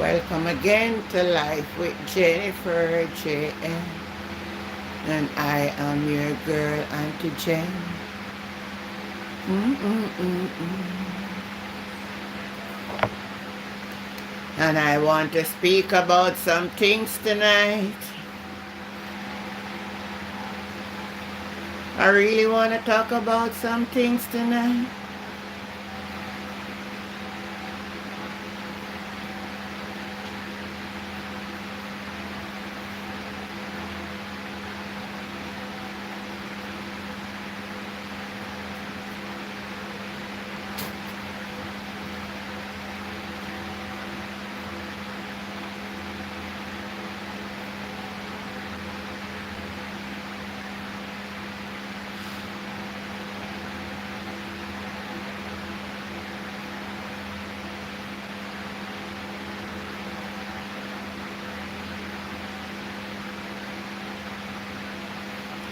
Welcome again to Life with Jennifer J.M. And I am your girl, Auntie Jen. And I want to speak about some things tonight. I really want to talk about some things tonight.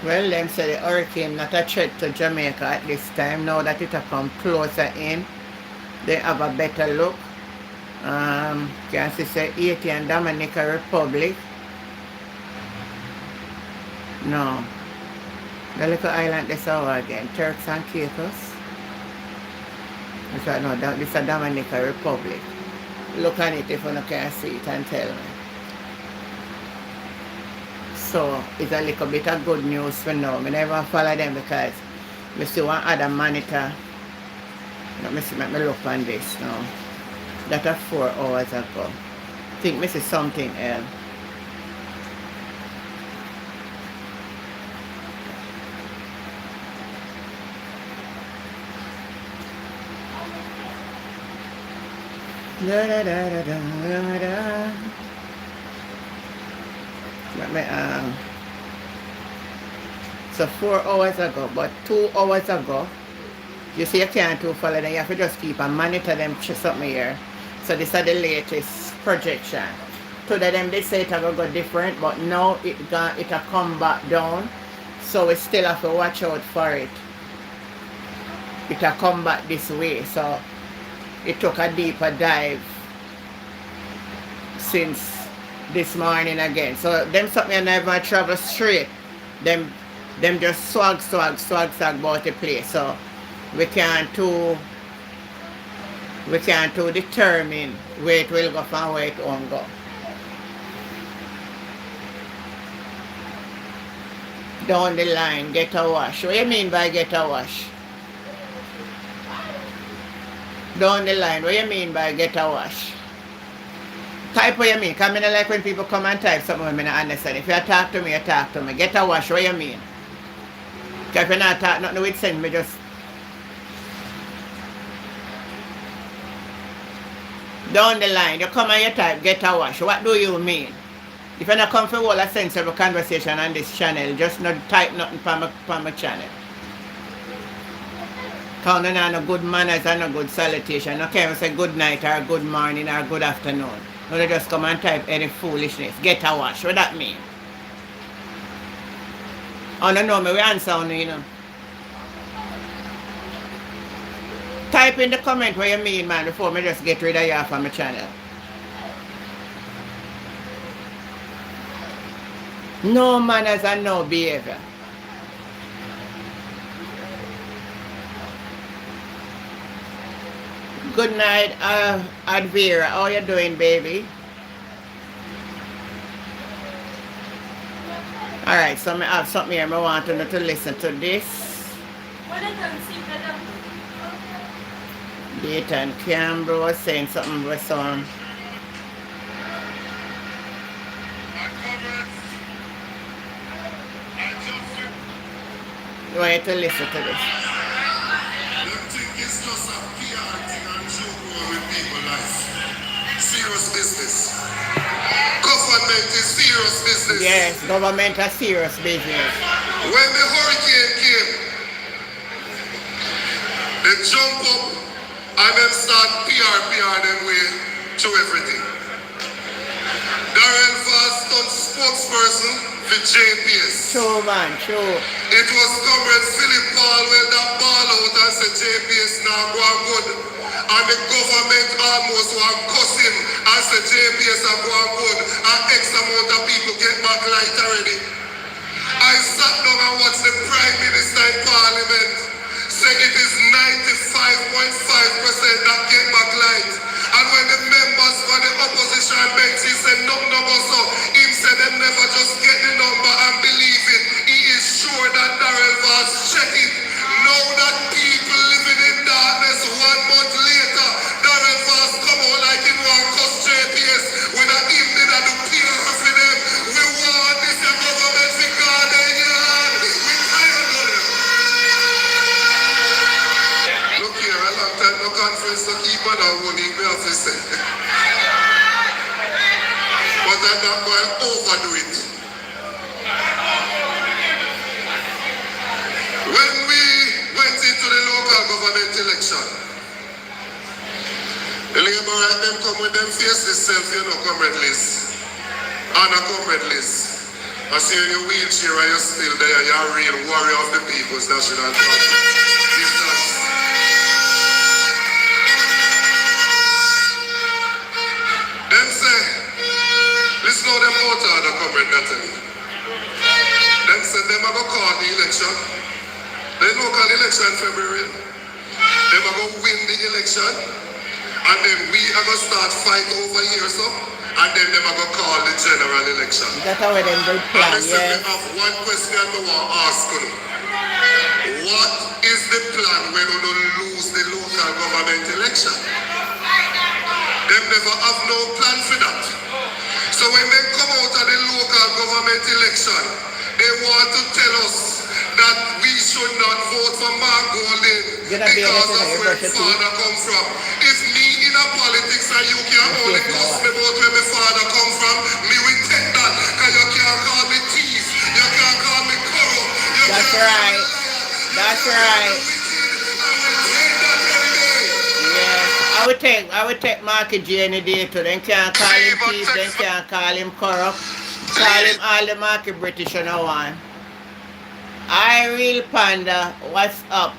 Well, them say the hurricane not a threat to Jamaica at this time. Now that it has come closer in, they have a better look. Can see say Haiti and Dominica Republic. No. The little island they saw again, Turks and Caicos. No, this is a Dominica Republic. Look at it if you can see it and tell me. So it's a little bit of good news for now. I never follow them because I see one other monitor. Let me see, let me look on this now. That was 4 hours ago. I think I see something else. Da, da, da, da, da, da. Let me, so 4 hours ago, but 2 hours ago, you see you can't too follow them, you have to just keep and monitor them something here. So this is the latest projection. Today them they say it will go different, but now it will come back down. So we still have to watch out for it. It will come back this way. So it took a deeper dive since this morning again. So them something never travel straight. Them just swag about the place. So we can't determine where it will go from where it won't go. Down the line, get a wash. What do you mean by get a wash? Down the line, what do you mean by get a wash? Type what you mean. Because I don't like when people come and type something I don't understand. If you talk to me, you talk to me. Get a wash, what do you mean? Because if you not talk nothing with sense, me just... Down the line, you come and you type, get a wash. What do you mean? If you not come for all a sensible conversation on this channel, just not type nothing from my channel. Because you know no good manners and no good salutation. Okay, we say good night or good morning or good afternoon. No, they just come and type any foolishness. Get a wash. What that mean? I don't know, me we answer on you know. Type in the comment what you mean, man, before me just get rid of you from my channel. No manners and no behavior. Good night, Advira. How you doing, baby? Alright, so I have something here. I want you to listen to this. Dayton Campbell was saying something with some. You want you to listen to this. It's just a PR thing and joke with people life. Serious business. Government is serious business. Yes, government is serious business. When the hurricane came, they jump up and then start PR them way to everything. Dwayne Vaz done spokesperson for JPS. True, man, true. It was government when Philip Paulwell that ball out and said JPS now go on good. And the government almost want cuss him and said JPS are go on good. And X amount of people get back light already. I sat down and watched the Prime Minister in Parliament say it is 95.5% that get back light. And when the members for the opposition bench, he said no number so, him said them never just get the number and believe it. He is sure that Dwayne Vaz check it. Know that people living in darkness 1 month later, Dwayne Vaz come out like he want cuss JPS when I him did a do PR for them. We want this government to guard their yard. We tired of them. Look here, a long time no conference to keep on a warning me have to say. But I'm not going to overdo it. When we went into the local government election, the Labour right them come with them face themselves, you know, comrade list. And a comrade list. I see in your wheelchair and you're still there, you're a real warrior of the People's National Party. Them say, listen how them out of the comrade that tell you. Them say them are going to call the election. The local election February. Them are going to win the election. And then we are going to start fight over here so. And then them are going to call the general election. That's how them do plan, and yeah. I have one question I want to ask you. What is the plan when we don't lose the local government election? Them never have no plan for that. So when they come out of the local government election, they want to tell us that we should not vote for Mark Golden because of where father come from. If me in a politics and you can only cuss me about where my father come from, me will take that because you can't call me thief, you can't call me corrupt. That's right. That's right. Yeah. I would take Marky G any day too. Then can't call him thief, then can't call him corrupt. Call him all the Marky British and no one. I real panda, what's up?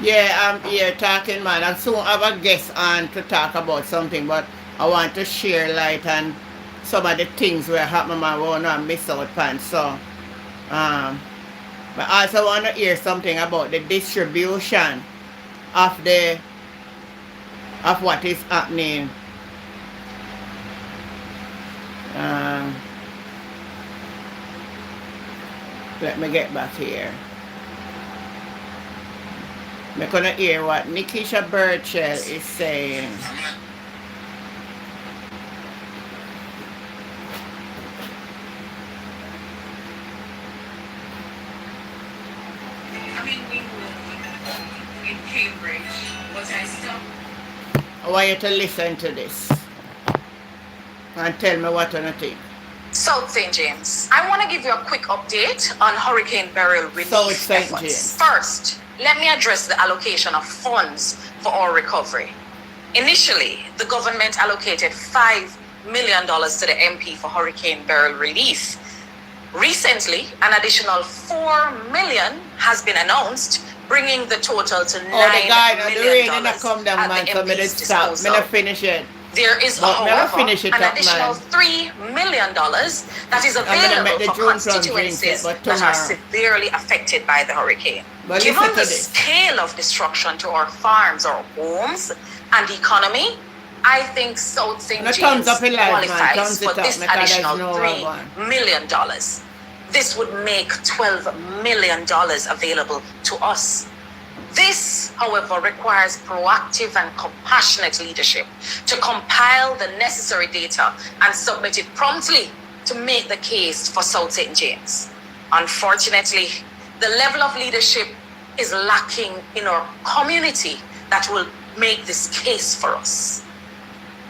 Yeah, I'm here talking, man. I'll soon have a guest on to talk about something, but I want to share light on some of the things where happen, man. We want to miss out on. So, but I also want to hear something about the distribution of what is happening. Let me get back here. We're gonna hear what Nikisha Burchell is saying. In Cambridge, was I stopped? I want you to listen to this and tell me what you think. South St. James. I want to give you a quick update on Hurricane Beryl relief South St. efforts. James. First, let me address the allocation of funds for our recovery. Initially, the government allocated $5 million to the MP for Hurricane Beryl relief. Recently, an additional $4 million has been announced, bringing the total to $9 million come down, man, at the so MP's stop. disposal. Finish it. There is, however, an additional $3 million that is available for constituencies that are severely affected by the hurricane. But given the scale of destruction to our farms, our homes, and economy, I think South St. James qualifies for this additional $3 million. This would make $12 million available to us. This, however, requires proactive and compassionate leadership to compile the necessary data and submit it promptly to make the case for South St. James. Unfortunately, the level of leadership is lacking in our community that will make this case for us.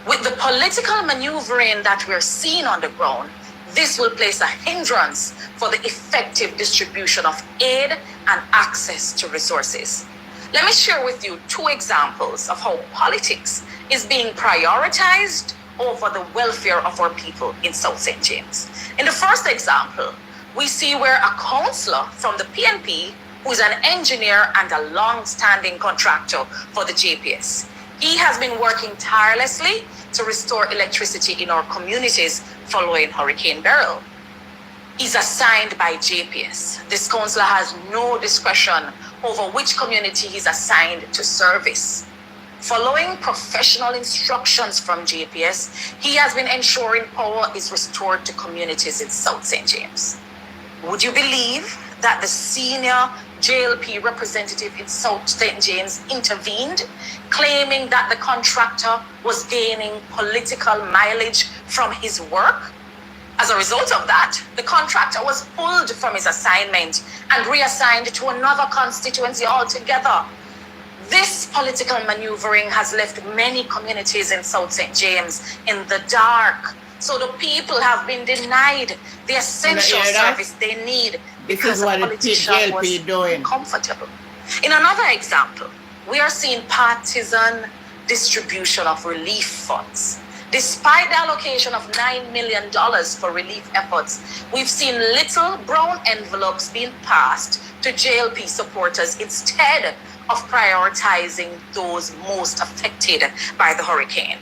With the political maneuvering that we're seeing on the ground, this will place a hindrance for the effective distribution of aid and access to resources. Let me share with you 2 examples of how politics is being prioritized over the welfare of our people in South St. James. In the first example, we see where a councillor from the PNP, who is an engineer and a long-standing contractor for the JPS, he has been working tirelessly to restore electricity in our communities following Hurricane Beryl. He's assigned by JPS. This councillor has no discretion over which community he's assigned to service. Following professional instructions from JPS, he has been ensuring power is restored to communities in South St. James. Would you believe that the senior JLP representative in South St. James intervened, claiming that the contractor was gaining political mileage from his work? As a result of that, the contractor was pulled from his assignment and reassigned to another constituency altogether. This political maneuvering has left many communities in South St. James in the dark. So the people have been denied the essential service they need because the politician was uncomfortable. In another example, we are seeing partisan distribution of relief funds. Despite the allocation of $9 million for relief efforts, we've seen little brown envelopes being passed to JLP supporters instead of prioritizing those most affected by the hurricane.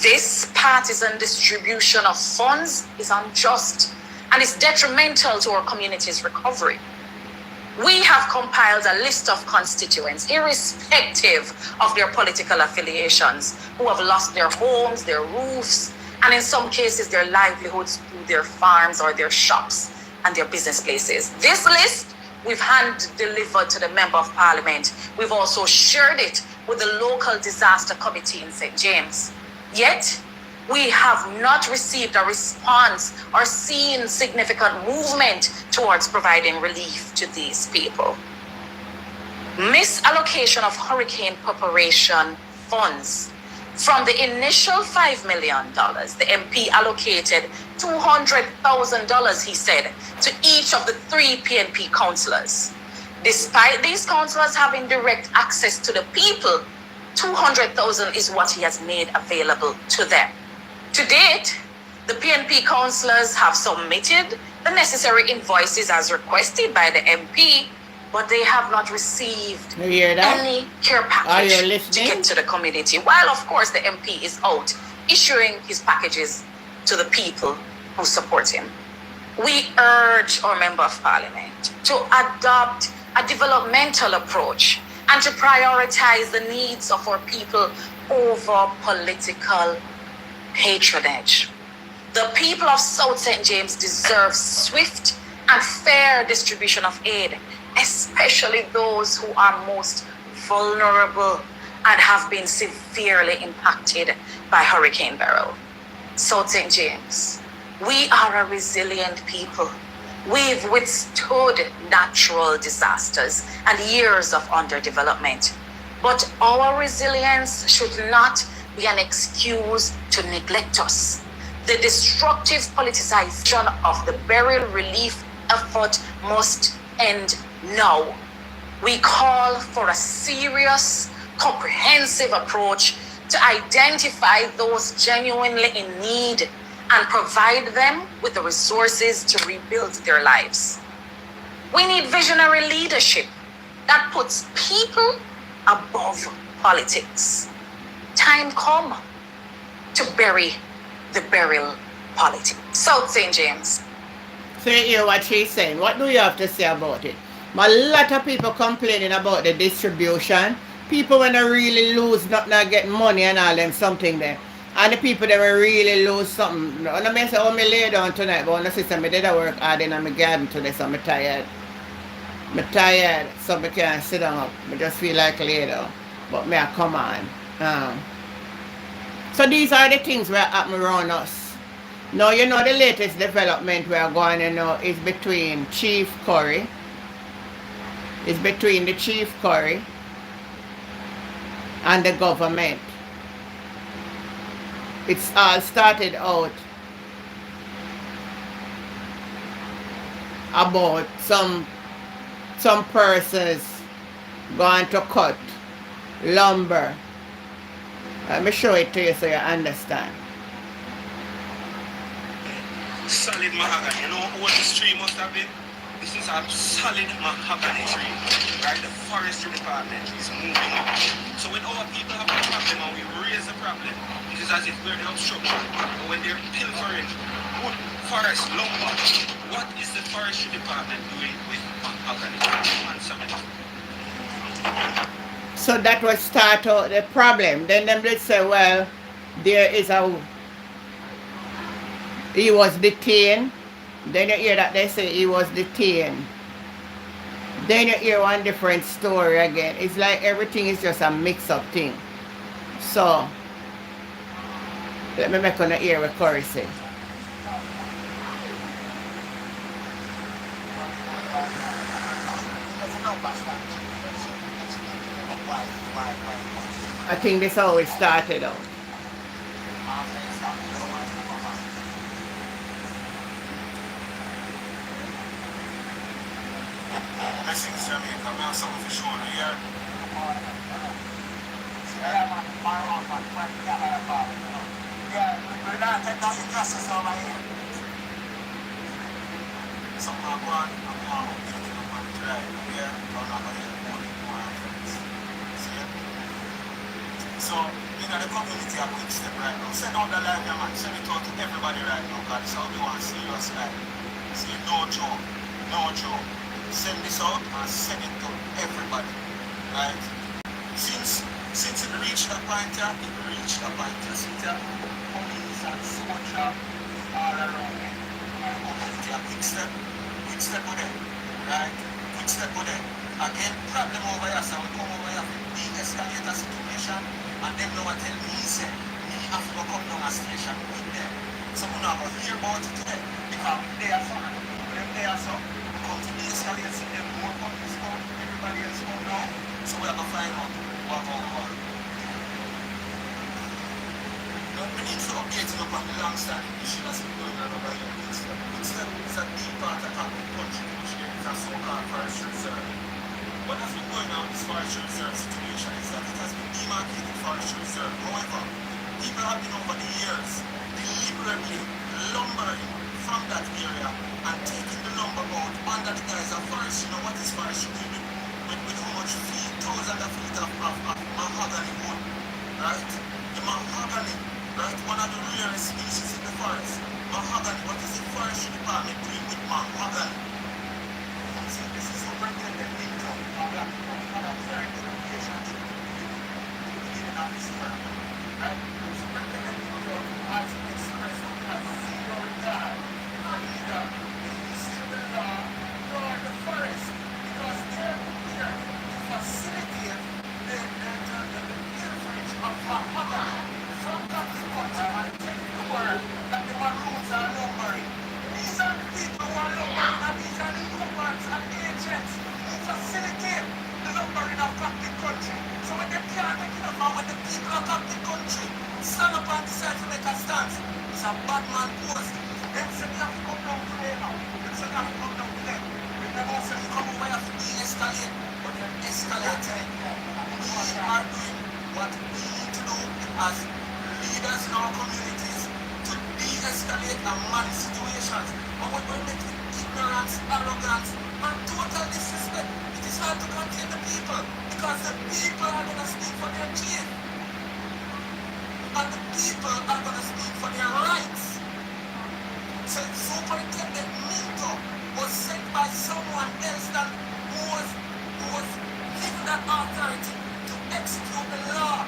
This partisan distribution of funds is unjust and is detrimental to our community's recovery. We have compiled a list of constituents, irrespective of their political affiliations, who have lost their homes, their roofs, and in some cases their livelihoods through their farms or their shops and their business places. This list we've hand-delivered to the Member of Parliament. We've also shared it with the local disaster committee in St. James. Yet, we have not received a response or seen significant movement towards providing relief to these people. Misallocation of hurricane preparation funds. From the initial $5 million, the MP allocated $200,000, he said, to each of the 3 PNP councillors. Despite these councillors having direct access to the people, $200,000 is what he has made available to them. To date, the PNP councillors have submitted the necessary invoices as requested by the MP, but they have not received any care package to get to the community, while of course the MP is out issuing his packages to the people who support him. We urge our Member of Parliament to adopt a developmental approach and to prioritize the needs of our people over political patronage. The people of South St. James deserve swift and fair distribution of aid, especially those who are most vulnerable and have been severely impacted by Hurricane Beryl. South St. James, we are a resilient people. We've withstood natural disasters and years of underdevelopment, but our resilience should not be an excuse to neglect us. The destructive politicization of the Beryl relief effort must end now. We call for a serious, comprehensive approach to identify those genuinely in need and provide them with the resources to rebuild their lives. We need visionary leadership that puts people above politics. Time come to bury the Beryl politics. South St. James. So you hear what she's saying. What do you have to say about it? A lot of people complaining about the distribution. People when they really lose, not get money and all them something there. And the people that will really lose something. And I may say, oh, me lay down tonight, but when I see me did I work hard in my garden today, so I'm tired. I'm tired, so I can't sit down up. I just feel like lay down. But may I come on. So these are the things that happen around us. Now, you know, the latest development we are going to know is between Chief Currie. It's between the Chief Currie and the government. It's all started out about some persons going to cut lumber. Let me show it to you so you understand. Solid mahogany. You know what this tree must have been? This is a solid mahogany tree. Right? The forestry department is moving up. So when our people have a problem and we raise the problem, it is as if we're the obstruction. But when they're pilfering wood, forest, lumber, what is the forestry department doing with mahogany and cement? So that will start out the problem. Then them will say, well, there is he was detained. Then you hear that they say he was detained. Then you hear one different story again. It's like everything is just a mix-up thing. So, let me make on the ear what Currie said. I think this how it started out. Blessings, Jamaica. We have something for sure here. We're not taking no injustice over here. Something I'm going to get to the money today. Yeah, I'm not going to get more friends. See it? So, you know, the community a quick step right now. Send out the line, man. Send it out to everybody right now, because this is how we want to see us like. See, no joke. No joke. Send this out and send it to everybody, right? Since it reached a point, police and soldier all around it. A quick step with them, right? Quick step with them. Again, problem over here, so we come over here to de-escalate the situation, and them now tell me, say, me have to come down a station with them. So we not going to hear about it today, because they are fine. They are so. To de-escalate, see them more police come, everybody else come down. So we have to find out what going on. We need to update you upon the long-standing issue that's been going on over here in Kingston. Kingston is a deep part of the country which there is a so-called forestry reserve. What has been going on with this forestry reserve situation is that it has been demarcated forestry reserve. However, people have been over the years deliberately lumbering from that area and taking the lumber out under the guise of forestry. You know what is forestry doing with how much feet, thousands of feet of mahogany wood, right? The mahogany, right? One of the rarest species in the forest. Mahogany, what is the forestry department doing with mahogany? See, this is superintendent income. Black people have a very good relationship with the beginning of this term, right? Superintendent income has expressed as zero regard for either the history of the law nor the forest, because they're here to facilitate the pilferage of mahogany from Cockpit and take the word that the Maroons are lumbering. These are the people who are lumbering, and these are the humans and agents who facilitate the lumbering of Cockpit country. So when they can't make enough, and when the people of Cockpit country stand up and decide to make a stance, it's a bad man post. Them say we have to come down today now. Them say we have to come down today. We never say we come over here to de-escalate, but they're escalating. We are doing what we need to do as leaders in our communities to de-escalate and manage situations. But when we make ignorance, arrogance, and total disrespect, it is hard to contain the people, because the people are going to speak for their chief. And the people are going to speak for their rights. So Superintendent Minto was sent by someone else than who was given that authority to execute the law.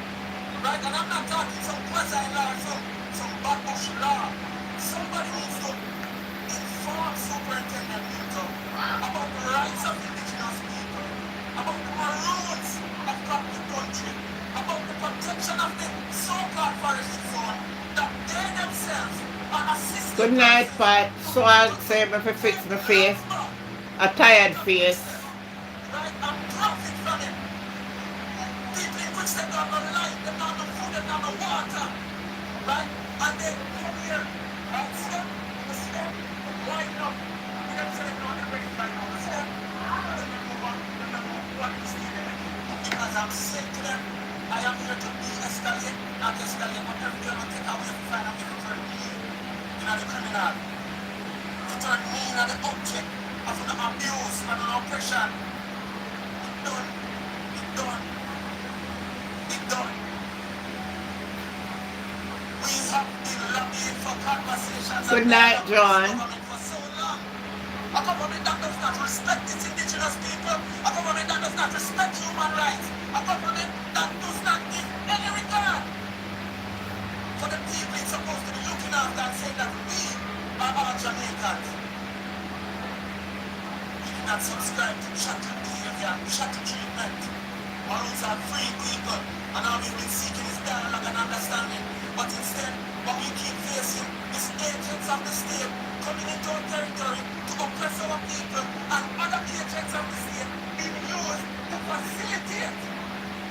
Right? And I'm not talking some quasi-law or some backbush law. Somebody needs to inform Superintendent Minto about the rights of indigenous people, about the Maroons of Cockpit country, about the protection of the so-called forestry zone that they themselves are assisting. Good night, Pat. So I'll say me to fix my face. A tired face. Right? And profit from it. People in which they don't have light, they don't have food, they don't have water. Right? And they come here and step, line up. We don't say no, they're ready right now. Step. And then they move on. They move on. What is the because I'm saying to them, I am here to de-escalate, not escalate, but every day I take away from find out if to turn me in the criminal, to turn me in the object of the abuse and the oppression. It's done. It's done. It's done. We have been lobbying for conversations. Good night, John. For so long. A government that does not respect its indigenous people. A government that does not respect human rights. A government that does not give any regard for the people it's supposed to be looking after and saying that we are all Jamaicans. We do not subscribe to chattel behavior, chattel treatment. Maroons are free people, and all we've been seeking is dialogue and understanding. But instead, what we keep facing is agents of the state coming into our territory to oppress our people, and other agents of the state being used to facilitate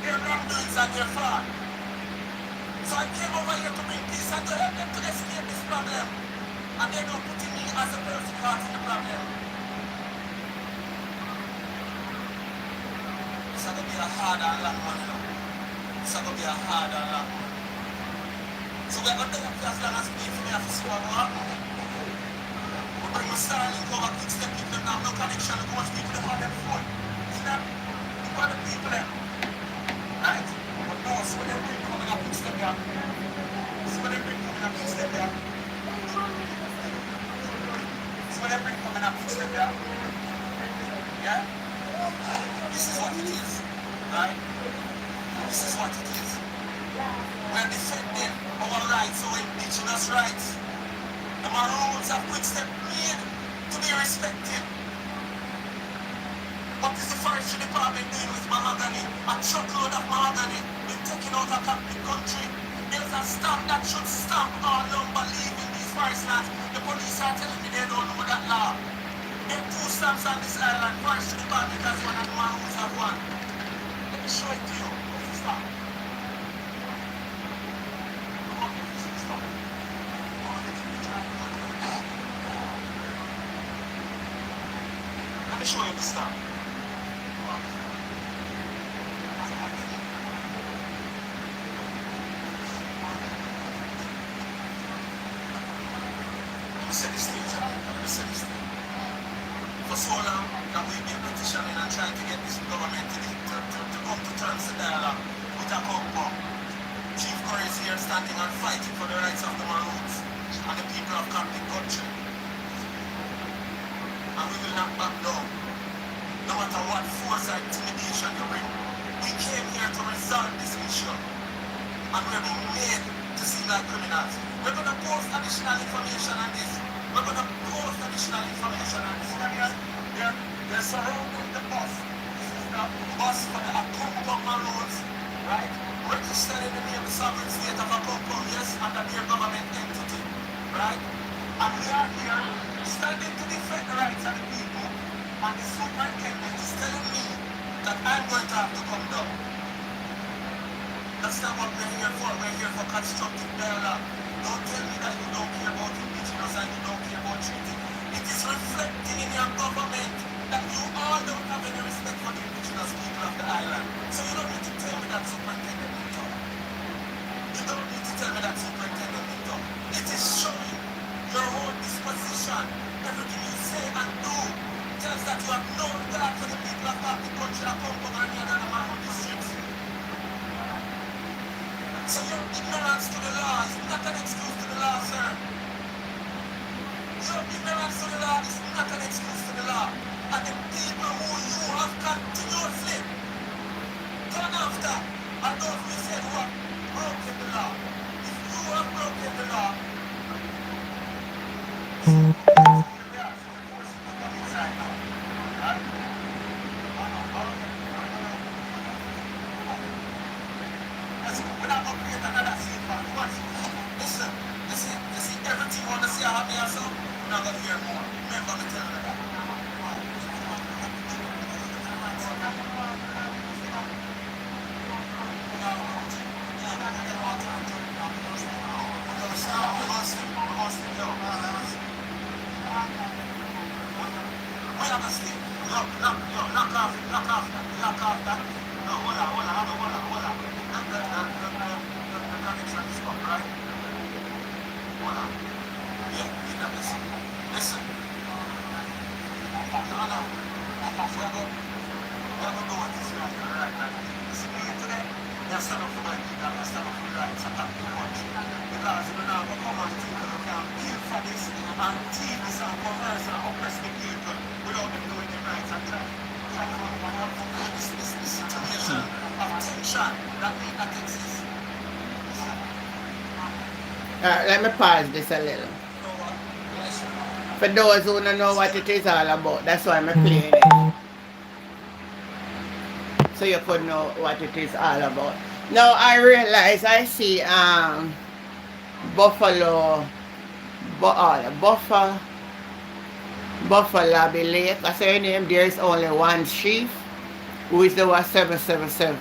their wrongdoings and their fraud. So I came over here to bring peace and to help them to escape this problem. And they're not putting me as a person caught in the problem. It's going to be a hard and long one, you know. It's going to be a hard and long one. So we're going to take as long as we need for me to see what will happen. We bring my Starlink over, fix them people, now no connection, look how much people have on their phone. See that? Look at the people there. Right? But no, so when they bring coming up, fix them there. So when they bring coming up, fix them there. So when they bring coming up, fix them there. Yeah? This is what it is. Right? This is what it is. We're defending our rights, our indigenous rights. The Maroons have quick step made to be respected. What is the forestry department doing with mahogany? A truckload of mahogany been taken out of Cockpit country. There's a stamp that should stamp all lumber leaving these forest lands. The police are telling me they don't know that law. There are 2 stamps on this island. Forestry department has one and the Maroons have one. Let me show it to you. What's the stamp? Let me show you the stamp. Let me say this thing, John. Let me say this thing. For so long that we've been petitioning and trying to get this government to come to terms to dialogue with a Cockpit. Chief Currie is here standing and fighting for the rights of the Maroons and the people of Cockpit country. And we will not back down, no matter what force or intimidation you bring. We came here to resolve this issue, and we're being made to seem like criminals. We're going to post additional information on this. We're going to post additional information on this. They're surrounding the bus. This is the bus for the Akumpo Maroons, right? Registered in the name of the sovereign state of Akumpo, yes, under their government entity, right? And we are here standing to defend the rights of the people. And the superintendent is telling me that I'm going to have to come down. That's not what we're here for. We're here for constructive dialogue. Don't tell me that you don't care about indigenous and you don't care about treaty. It is reflecting in your government that you all don't have any respect for the indigenous people of the island. So you don't need to tell me that superintendent will talk. You don't need to tell me that superintendent will talk. It is showing your whole disposition. Everything you say and do tells that you have no regard for the people of the country that come from any other Maroon districts. So your ignorance to the law is not an excuse to the law, sir. Your ignorance to the law is not an excuse to the law. And the people who you have continuously gone after are those who say who have broken the law. If you have broken the law, listen, everything you want to see I have here, so we're not going to hear more. Remember me telling you that. Let me pause this a little. For those who don't know what it is all about, that's why I'm playing it. So you could know what it is all about. Now I realize I see Buffalo Buffalo Lake. I say her name, there is only one chief who is the 777.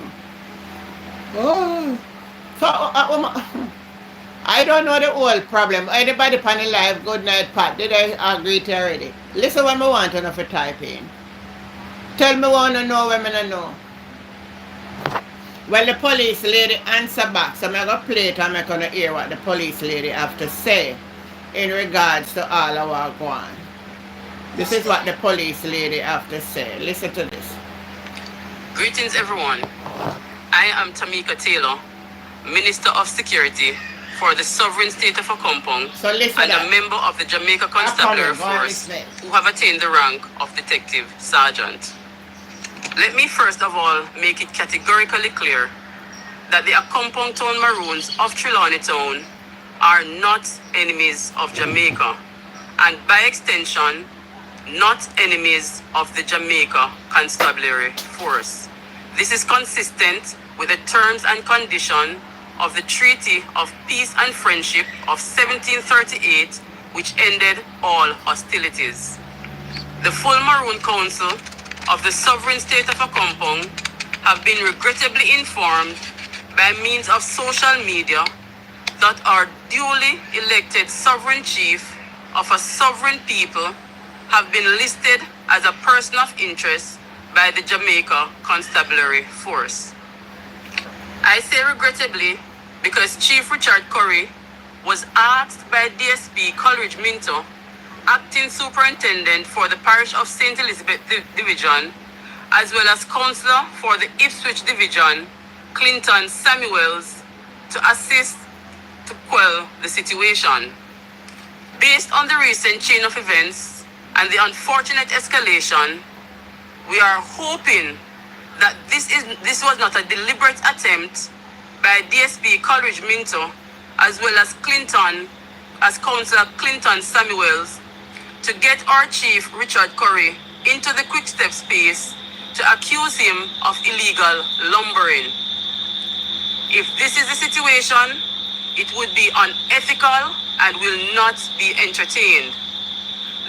Oh. So I don't know the whole problem. Anybody on the live, good night, Pat. Did I agree to already? Listen what I want to know for type in. Tell me what I know when I know. Well, the police lady answer back, so I'm going to play it and I'm going to hear what the police lady have to say in regards to all of our going. This is what the police lady have to say. Listen to this. Greetings, everyone. I am Tamika Taylor, Minister of Security for the Sovereign State of Akompong and a member of the Jamaica Constabulary Force who have attained the rank of Detective Sergeant. Let me first of all make it categorically clear that the Akompong Town Maroons of Trelawney Town are not enemies of Jamaica and by extension not enemies of the Jamaica Constabulary Force. This is consistent with the terms and conditions of the Treaty of Peace and Friendship of 1738, which ended all hostilities. The full Maroon Council of the Sovereign State of Akompong have been regrettably informed by means of social media that our duly elected sovereign chief of a sovereign people have been listed as a person of interest by the Jamaica Constabulary Force. I say regrettably because Chief Richard Currie was asked by DSP Coleridge Minto, acting superintendent for the parish of St. Elizabeth Division, as well as councillor for the Ipswich Division, Clinton Samuels, to assist to quell the situation. Based on the recent chain of events and the unfortunate escalation, we are hoping that this was not a deliberate attempt by DSP Coleridge Minto, as well as Councillor Clinton Samuels, to get our Chief Richard Currie into the quick step space to accuse him of illegal lumbering. If this is the situation, it would be unethical and will not be entertained.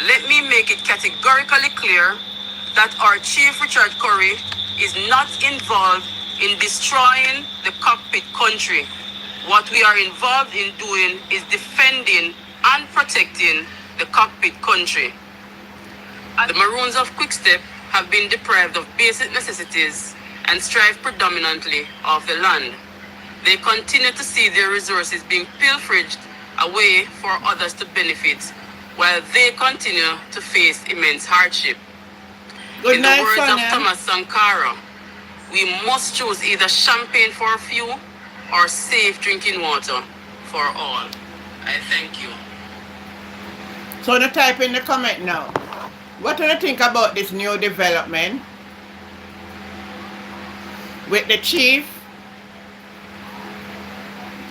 Let me make it categorically clear that our Chief Richard Currie is not involved in destroying the Cockpit country. What we are involved in doing is defending and protecting the Cockpit country. The Maroons of Quickstep have been deprived of basic necessities and strive predominantly of the land. They continue to see their resources being pilfered away for others to benefit, while they continue to face immense hardship. In the words of Thomas Sankara, we must choose either champagne for a few or safe drinking water for all. I thank you. So to type in the comment now. What do you think about this new development with the chief?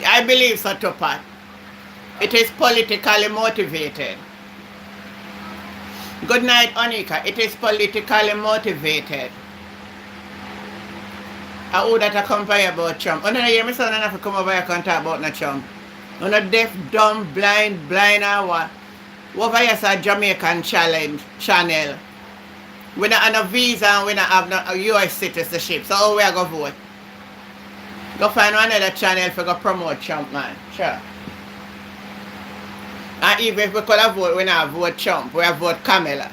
I believe so, Tupac. It is politically motivated. Good night, Onika. It is politically motivated. I would that company about Trump. Oh, no, hear me, so I don't have to come over here and talk about no Trump. No, no deaf, dumb, blind or what. Over here is a Jamaican channel. We don't have no visa and we don't have no US citizenship. So how we are going to vote? Go find another channel for go promote Trump, man. Sure. And even if we could have vote, we don't vote Trump. We have vote Kamala.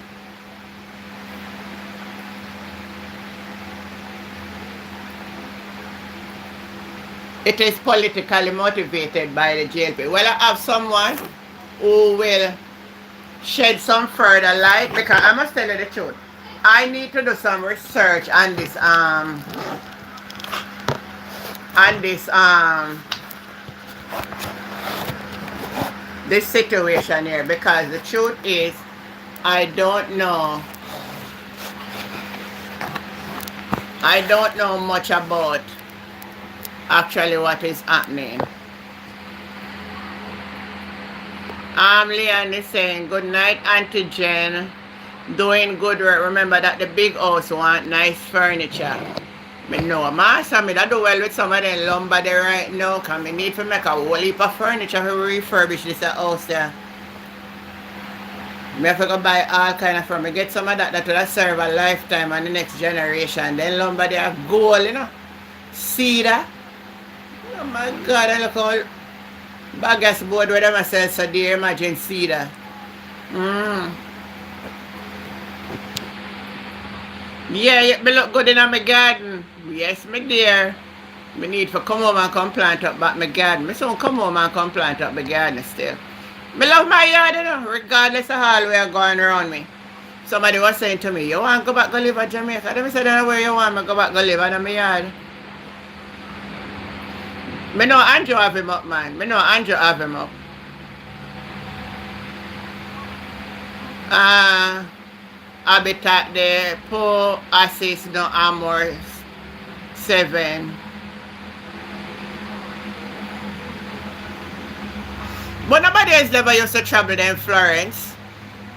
It is politically motivated by the JLP. Well, I have someone who will shed some further light, because I must tell you the truth. I need to do some research on this situation here, because the truth is I don't know much about actually what is happening. Leanne is saying, good night, Auntie Jen. Doing good work. Remember that the big house want nice furniture. Me know, master, me that do well with some of them lumber there right now, because me need to make a whole heap of furniture to refurbish this house there. Me have to go buy all kind of furniture. Get some of that will serve a lifetime and the next generation. Then lumber there gold, you know. Cedar. Oh my God, I look how baggage board where them sell so dear, imagine cedar. Yeah, me look good in my garden. Yes, me dear. Me need to come home and come plant up back my garden. Me soon come home and come plant up my garden still. Me love my yard, you know, regardless of all we are going around me. Somebody was saying to me, you want to go back to live in Jamaica? Then I said, where you want me to go back to live in my yard? Me know Andrew have him up, man. Me know Andrew have him up. Habitat there, poor assist no armor 7. But nobody else never used to travel them Florence.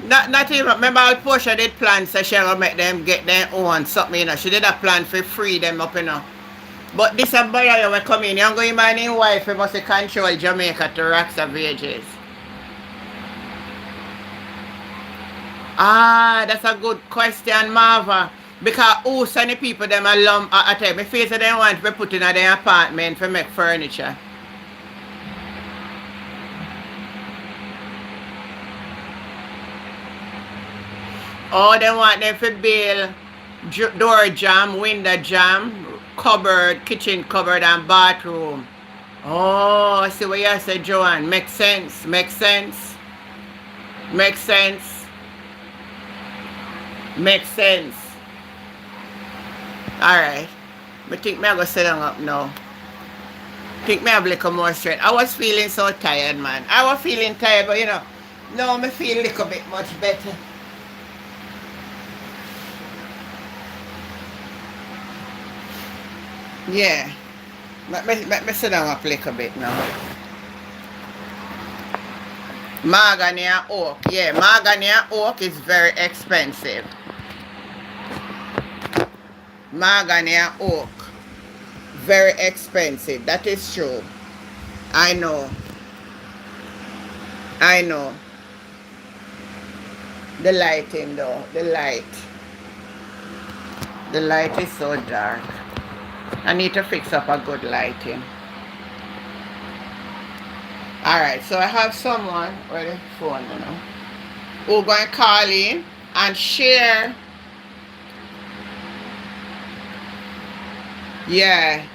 Not even, remember all Portia did plan so she will make them get their own something, you know. She did a plan for free them up, you know. But this a boy you will come in, you're going by his wife, he must control Jamaica to rocks of ages. That's a good question, Marva. Because who send the people them alum I tell me face they want to be put in their apartment to make furniture. Oh, they want them to build door jam, window jam, cupboard, kitchen cupboard and bathroom. Oh, I see what you said, Joanne. Makes sense. Makes sense. Makes sense. Makes sense. Alright. I think I'm going to sit down up now. I think I have a little more strength. I was feeling so tired, man. I was feeling tired, but you know, now I feel a little bit much better. Yeah. Let me sit down up a little bit now. Mahogany and oak. Yeah, mahogany and oak is very expensive. Mahogany and oak. Very expensive. That is true. I know. I know. The lighting though. The light. The light is so dark. I need to fix up a good lighting. Alright, so I have someone, where the phone, you know, who going to call in and share. Yeah.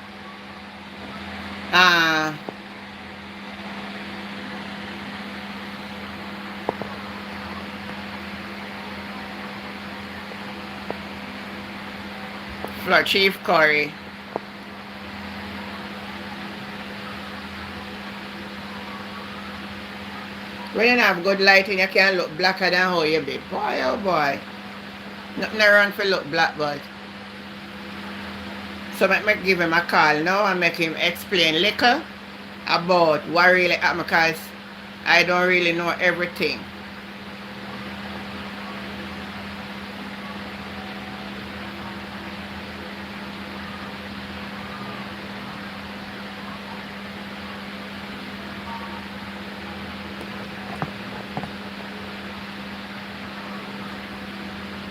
Floor Chief Currie. When you have good lighting, you can look blacker than how you be. Boy, oh boy. Nothing wrong for look black, but. So I might give him a call now and make him explain little about what really happened, because I don't really know everything.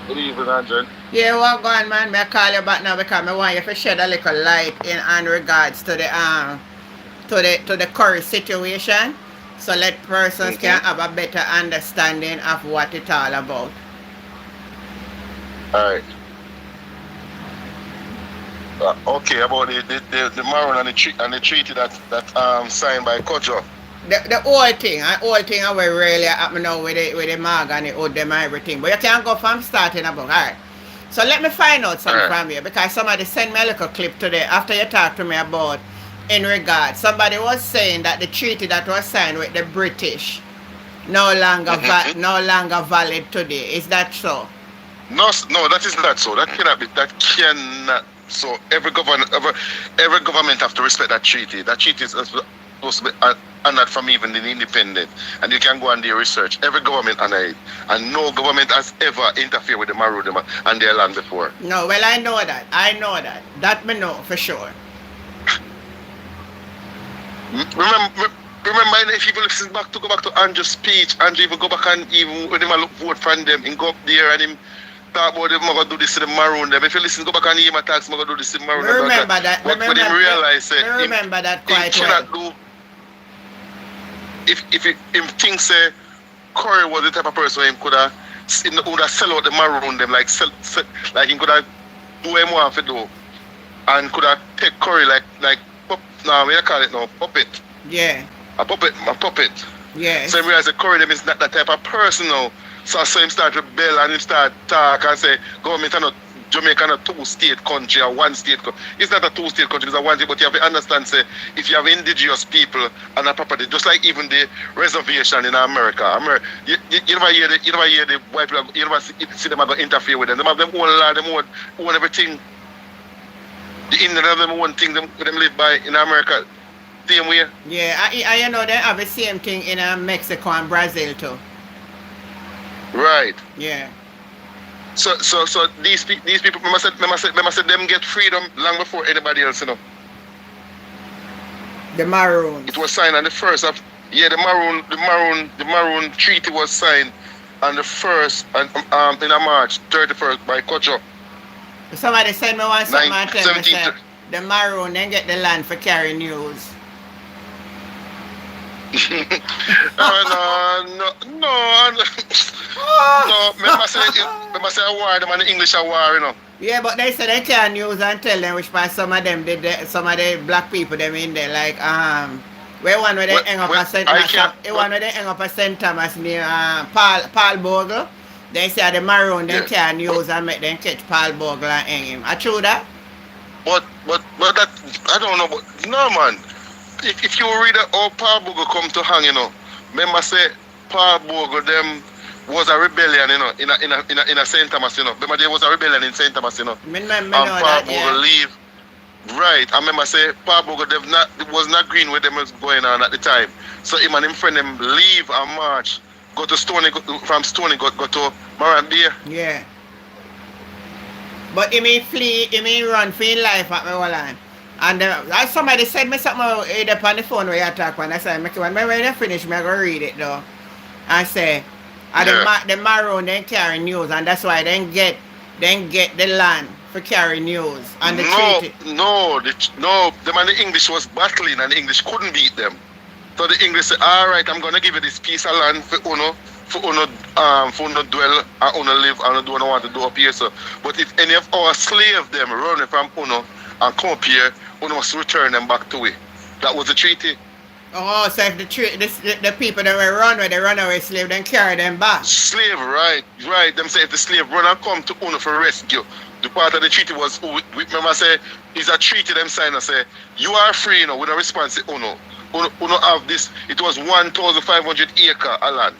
Good evening, Andrew. Yeah, well, go on, man. I call you back now because I want you to shed a little light in regards to the Currie situation, so let persons can have a better understanding of what it's all about. Alright. Okay, about the Maroon and the treaty that signed by Kojo. The whole thing I really happen now with the mag and the wood them and everything. But you can go from starting about. Alright. So let me find out something from you, because somebody sent me a little clip today after you talked to me about in regard. Somebody was saying that the treaty that was signed with the British no longer valid today. Is that so? No, that is not so. That cannot be. That cannot. So every government have to respect that treaty. That treaty is supposed to be honored from even the independent. And you can go and do your research. Every government honor it. And no government has ever interfered with the Maroon and their land before. No, well, I know that. That me know for sure. Remember, if you listen back to Andrew's speech, Andrew even go back and even when him look vote from them, and go up there and him talk about them, I'm going to do this to the Maroon them. If you listen, go back and hear my talks, I'm going to do this to the Maroon them. Remember that. But when him realize remember that quite well. If him think say Currie was the type of person where him would have sell out the Maroon them, like like he could have do what he want to do, and could have take Currie like what you call it now, puppet. Yeah. A puppet. Yeah. So he realized that Currie them is not that type of person now. So him start rebel and him start talk and say government are not Jamaica not two-state country or one-state country. It's not a two-state country, it's a one-state, but you have to understand, say, if you have indigenous people and a property, just like even the reservation in America. You never hear the white people, you never see them ever interfere with them. They have them own law, them own everything. The Indians have them own thing them live by in America. Same way. Yeah, I know they have the same thing in Mexico and Brazil too. Right. Yeah. So these people, remember say them get freedom long before anybody else, you know. The Maroon. It was signed on the first of the Maroon treaty was signed on the first in March 31st by Kojo. Somebody send me one something and tell me say, the Maroon then get the land for carry news. No. Remember say a war, them and the English a war, you know. Yeah, but they say they can't use and tell them which part some of them some of the black people them in there, like where one where they hang up a St. Thomas near Paul Bogle. They say the Maroon they can't use and make them catch Paul Bogle and hang him. I true that? But that I don't know, but no man. If you read how Paul Bogle come to hang, you know, remember say Paul Bogle them was a rebellion, you know, in a St. Thomas, you know. Remember there was a rebellion in St. Thomas, you know. And Paul Bogle leave. Right. I remember say Paul Bogle was not green with them was going on at the time. So him and him friend them leave and march, go to Stony, from Stony go to Maroon Bay. Yeah. But he may flee, he may run for his life at my whole line. And somebody said me something up on the phone where you talk when I said, when I finish, I go read it though. And say, the Maroon then carry news, and that's why they get the land for carry news and the treaty. No, them and the English was battling and the English couldn't beat them. So the English said, alright, I'm gonna give you this piece of land for uno dwell and uno live and do what I want to do up here. So but if any of our slaves them running from uno and come up here, uno must return them back to it. That was the treaty. Oh, so if the people that were run with the runaway slave, then carry them back. Slave, right. Them say if the slave run and come to uno for rescue. The part of the treaty was, remember say, it's a treaty them sign and say, you are free, you know, with a response to uno. Uno have this, it was 1,500 acre of land.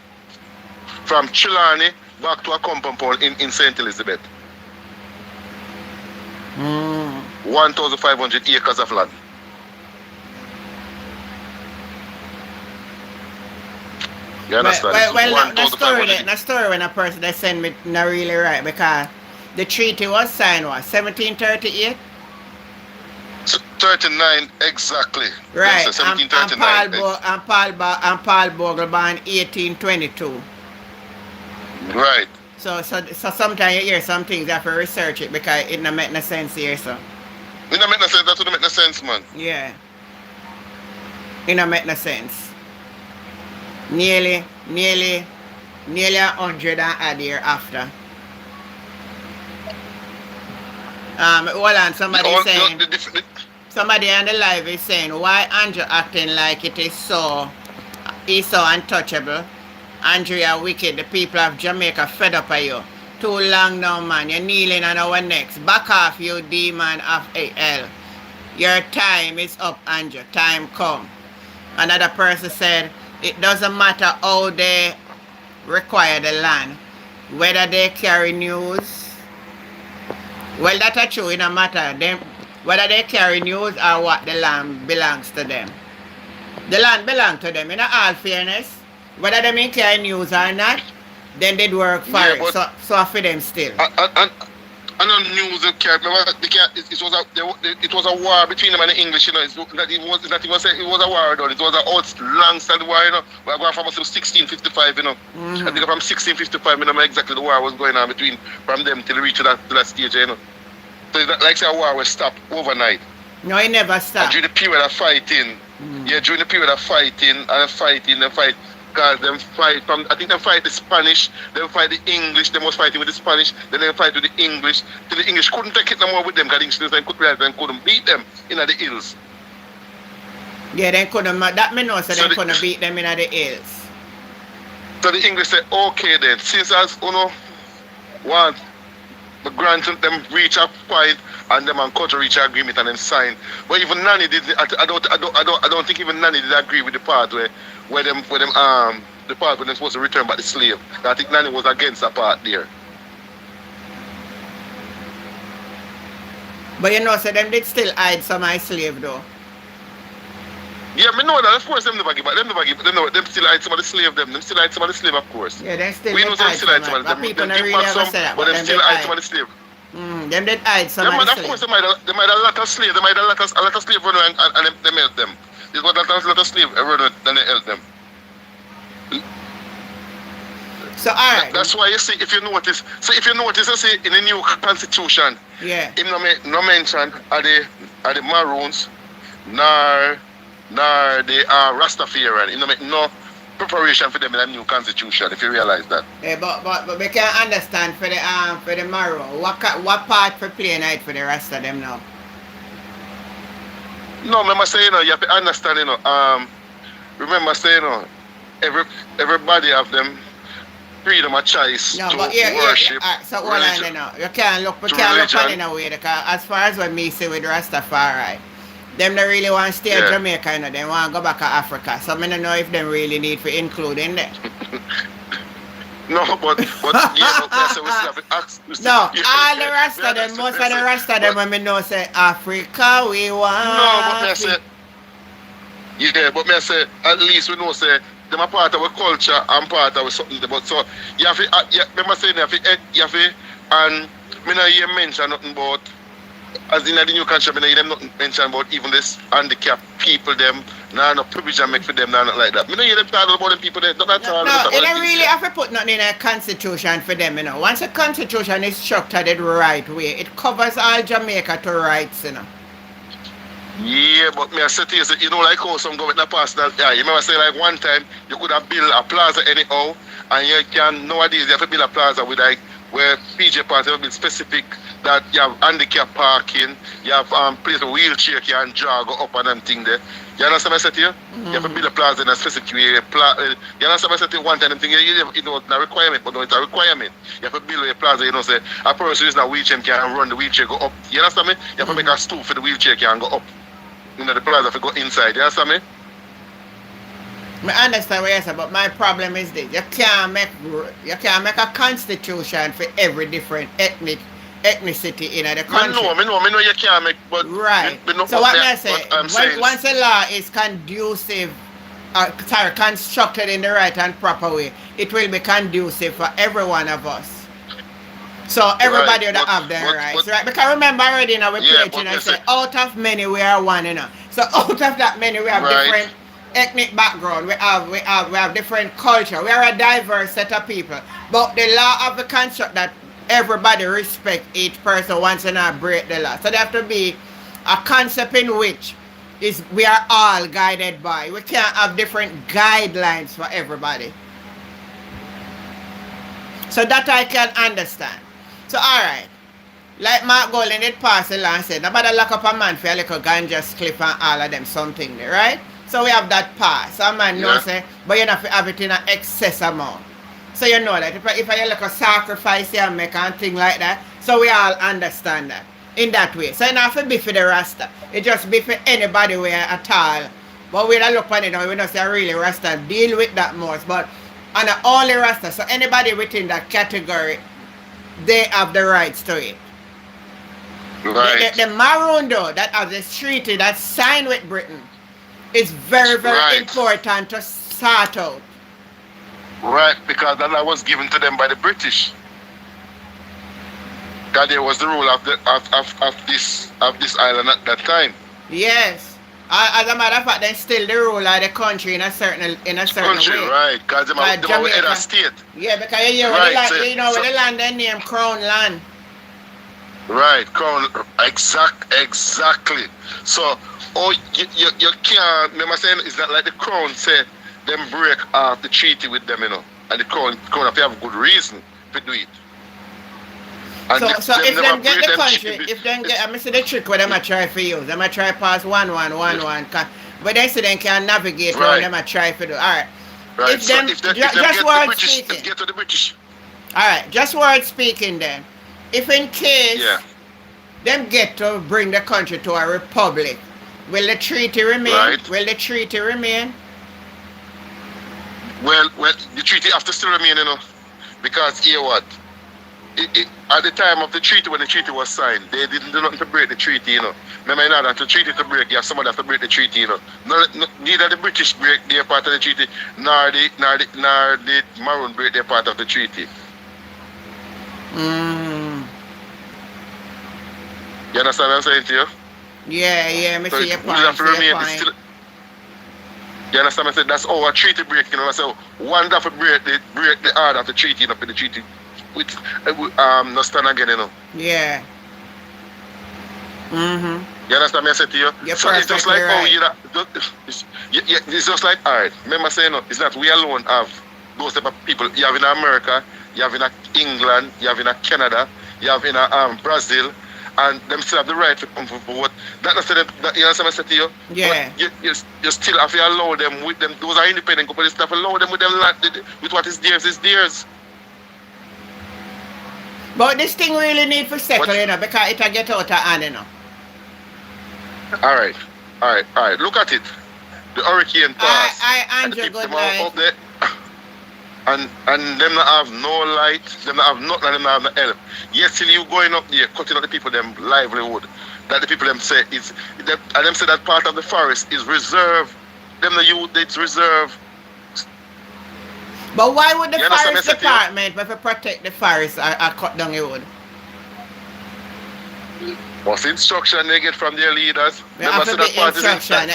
From Trelawney back to a compound in St. Elizabeth. 1,500 acres of land. You understand? Well, the story when a person they send me not really right, because the treaty was signed 1738? 39 exactly. Right. Yes, 1739. And Paul Bogle born 1822. Right. So sometimes you hear some things you have to research it because it don't make no sense here, so. It don't make no sense, that don't make no sense, man. Yeah. It don't make no sense. Nearly 100 and add year after. Hold on, somebody on the live is saying, why Andrew acting like he's so untouchable? Andrew, you're wicked. The people of Jamaica fed up of you. Too long now, man. You're kneeling on our necks. Back off, you demon of hell. Your time is up, Andrew. Time come. Another person said, it doesn't matter how they require the land. Whether they carry news. Well, that's true. It don't matter. Whether they carry news or what, the land belongs to them. The land belong to them, in all fairness. Whether they make care news or not, then they'd work for it. So for them still. And on news, it was a war between them and the English, you know. It was a war done. It was a long-standing war, you know. We're going from 1655, you know. I think from 1655, you know exactly the war was going on from them till they reached to that stage, you know. So it's not like say a war was stopped overnight. No, it never stopped. And during the period of fighting, during the period of fighting, because them fight I think they fight the Spanish, they fight the English, they was fighting with the Spanish, then they fight with the English, till the English couldn't take it no more with them, because the English couldn't beat them in the hills. Yeah, they couldn't, that means no, so they couldn't beat them in the hills. So the English said, okay then, since as want the grant them reach a point and them and culture reach an agreement and then sign. But even Nanny did. I don't think even Nanny did agree with the part where the part when they're supposed to return back the slave. I think Nanny was against that part there. But you know, so them did still hide some of slave though. Yeah, I know that. Of course, them never give. Them still hide some of the slave. Them still hide some of the slave, of course. Yeah, they still. We know them still hide some of them. People don't really ever say that, but them still hide some of the slave. Them did hide some of the slave. Of course, they might have a lot of slave. They might have a lot of slave running and they help them. There's a lot of slave running and they help them. So alright. That's why you see, if you notice, you see in the new constitution, him no mention are the Maroons, nor the Rastafarian. You know, make no preparation for them in the new constitution. If you realize that. Yeah, but we can understand for the Maroon. What part for play night for the rest of them now? No, remember saying, you have to understand, remember saying, everybody have them freedom of choice to worship. So hold on now. You can't look at it in a way, because as far as what me say with Rastafari, them don't really want to stay in Jamaica, you know, they want to go back to Africa. So I don't know if they really need to include in there. No, but yeah, so we still have to ask. No, all the rest of them, most of the rest of them, when we know say Africa, we want. No, but me I say, but me I say, at least we know say, them are part of our culture and part of something. But so you have to, remember saying you have to, and me not hear mention nothing about. As in the new country, I them not mention about even this handicapped people, them, no provision make for them, not like that. I don't hear them talk about them people there, not at all. No, they don't really have to put nothing in a constitution for them, you know. Once a constitution is structured the right way, it covers all Jamaica to rights, you know. Yeah, but me I say to you, like how some government passed that, you remember say like one time, you could have built a plaza anyhow, and you can, nowadays you have to build a plaza with like, where PJ Party have been specific that you have handicap parking, you have place where wheelchair can jog up and them thing there. You understand what I said to you? You have to build a plaza in a specific area. You understand what I said to you? One time them thing, you know, it's not a requirement, but no, it's a requirement. You have to build a plaza, you know, say a person who is not wheelchair can run the wheelchair, go up. You understand me? You have to make a stool for the wheelchair can go up. You know, the plaza to go inside. You understand me? I understand what you say, but my problem is this: you can't make a constitution for every different ethnicity in the country. I know you can't make, but right. So what I say, once a law is conducive, constructed in the right and proper way, it will be conducive for every one of us. So everybody will have their rights, right? Because remember already, you know, we pledge, you know, say out of many we are one, you know. So out of that many we have different ethnic background, we have different culture, we are a diverse set of people. But the law of the construct that everybody respect each person once and not break the law. So there have to be a concept in which is we are all guided by. We can't have different guidelines for everybody. So that I can understand. So alright. Like Mark Golden did pass the law and said, nobody lock up a man for a little ganja clip and all of them something there, right? So we have that pass. Some man knows say, but you don't have to have it in an excess amount. So you know that if I look a sacrifice here and make a thing like that, so we all understand that in that way. So you don't have to be for the Rasta. It just be for anybody where at all. But we don't look on it now, we don't say really Rasta deal with that most. But on the only Rasta, so anybody within that category, they have the rights to it. Right. The Maroon though, that has the treaty that's signed with Britain, It's very, very important to sort out. Right, because that was given to them by the British. That there was the rule of this island at that time. Yes. As a matter of fact, then still the rule of the country in a certain country, way. Right? Because they were head of state. Yeah, because you know where the land they name Crown Land. Right, Crown. Exactly. So, you can't. Remember saying it's not like the Crown said them break off the treaty with them, you know, and the Crown have to have good reason to do it. And so if them get the country, if them get, I see the trick where them a try for you. Them a try pass 1-1-1-1, but then so they can navigate around them a try for do. All right. Right. If them, just word speaking. Get to the British. All right, just word speaking then. If in case them get to bring the country to a republic, will the treaty remain? Right. Will the treaty remain? Well, the treaty have to still remain, you know, because hear what? At the time of the treaty, when the treaty was signed, they didn't do nothing to break the treaty, you know. Remember, you know, that the treaty to break, you have someone have to break the treaty, you know. Neither the British break their part of the treaty, nor the Maroon break their part of the treaty. You understand what I'm saying to you? Yeah, me so see your point. You understand what I'm saying? That's our treaty break, you know. So one have to break the order of the treaty, you know, for the treaty. With no stand again, you know. Yeah. You understand me I said to you? You're so it's just like right. It's just like alright. Remember saying no, it's not we alone have those type of people. You have in America, you have in England, you have in Canada, you have in Brazil, and them still have the right to come for vote. That you understand what I said to you? Yeah. But you still have to allow them with them. Those are independent companies. You have to allow them with them with what is theirs is theirs. But this thing really need to settle, you know, because it'll get out of hand, you know. Alright. Look at it. The hurricane passed. Andrew, good night. Up there, and them not have no light, them not have nothing, them not have no help. Yet still you going up there, cutting out the people them livelihood. That the people them say is and them say that part of the forest is reserved. Them the youth it's reserved. But why would the forest department, if it protect the forest, or cut down the wood? What's the instruction they get from their leaders? There have to be instruction.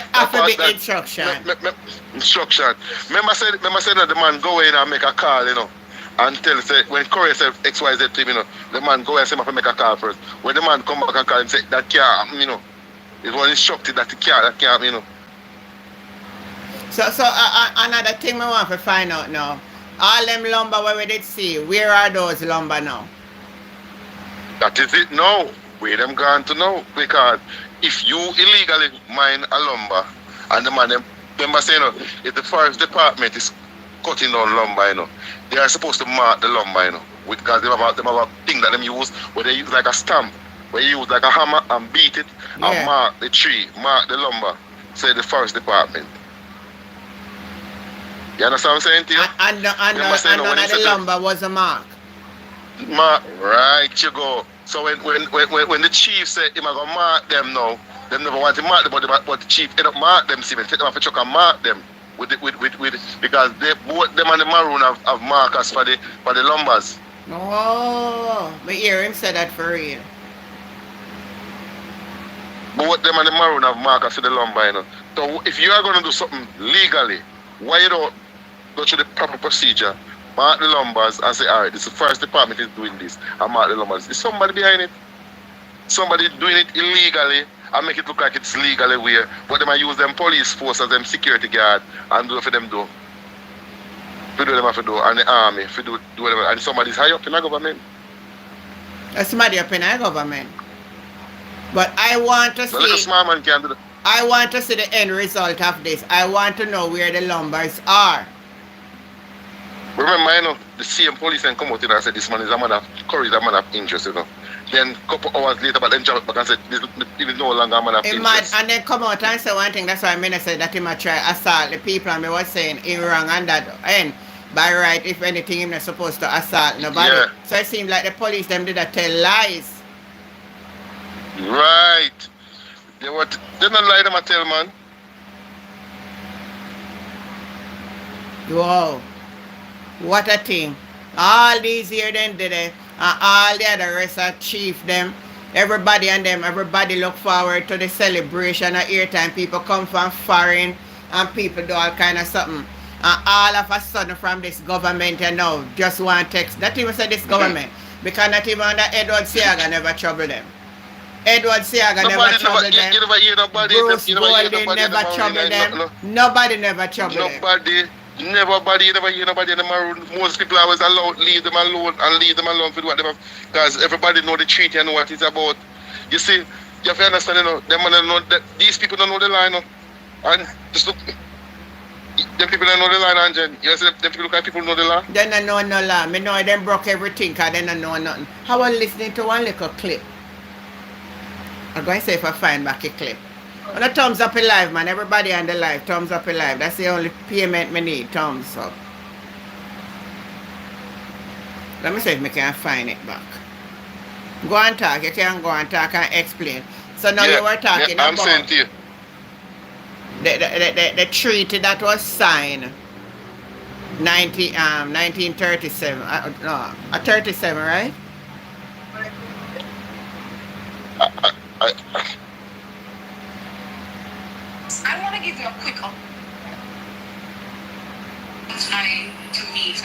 Instruction. Remember said that the man go in and make a call, you know, and tell say when Currie said XYZ to him, you know, the man go and say make a call first. When the man come back and call him say that can't happen, you know. It was instructed that can't happen, you know. So another thing we want to find out now. All them lumber where we did see, where are those lumber now? That is it now. Where them gone to now? Because if you illegally mine a lumber and the man them remember saying, you know, if the forest department is cutting down lumber, you know, they are supposed to mark the lumber, you know, because they have a thing that them use where they use like a stamp, where you use like a hammer and beat it and mark the tree, mark the lumber, say the forest department. You understand what I'm saying to you? And none of the lumber was a mark. Mark, right, you go. So when the chief said him gonna mark them now, them never want to mark them, but the chief end up mark them, see, take them off the truck and mark them with because they both them and the Maroon have markers for the lumbers. Oh, but hear him say that for real. Both them and the Maroon have markers for the lumber, you know. So if you are gonna do something legally, why you don't go through the proper procedure, mark the lumbers and say, alright, this is the first department is doing this, and mark the lumbers. Is somebody behind it? Somebody doing it illegally and make it look like it's legally where, but they might use them police force as them security guard and do it for them do. To do them have to do, and the army, to do whatever, and somebody's high up in the government. Somebody up in the government. But I want to see. The little small man can do that. I want to see the end result of this. I want to know where the lumbers are. Remember, you know, the same police and come out and said this man is a man of Currie is a man of interest, you know. Then a couple hours later, but then jump back and said this is no longer a man of interest. And then come out and say one thing. That's why I said that he might try assault the people, and I was saying he wrong and that. And by right, if anything, he's not supposed to assault nobody. Yeah. So it seems like the police them did that tell lies. Right. They not lie them a tell, man. Wow. What a thing. All these here then did it. And all the other rest of chief them. Everybody and them, everybody look forward to the celebration of airtime. People come from foreign and people do all kind of something. And all of a sudden from this government, you know, just one text. Not even say this government. Because not even under Edward Seaga never trouble them. Edward Seaga never trouble them. Bruce Golding never trouble them. Nobody never trouble them. Nobody, you never hear nobody in the Maroon. Most people always allowed leave them alone and leave them alone for whatever, because everybody know the treaty and know what it's about. You see, you have to understand, you know, them know that these people don't know the line, and just look, them people don't know the line, and you see, them people look at people know the line. They don't know no law. Me know them broke everything, because they don't know nothing. How I listening to one little clip. I'm going to say if I find back a clip. And a thumbs up in live, man. Everybody on the live, thumbs up in live. That's the only payment me need, thumbs up. Let me see if I can find it back. Go and talk. You can go and talk and explain. So now you were talking about... I'm saying to you. The treaty that was signed 1937. No, 37, right? I want to give you a quick up. To me.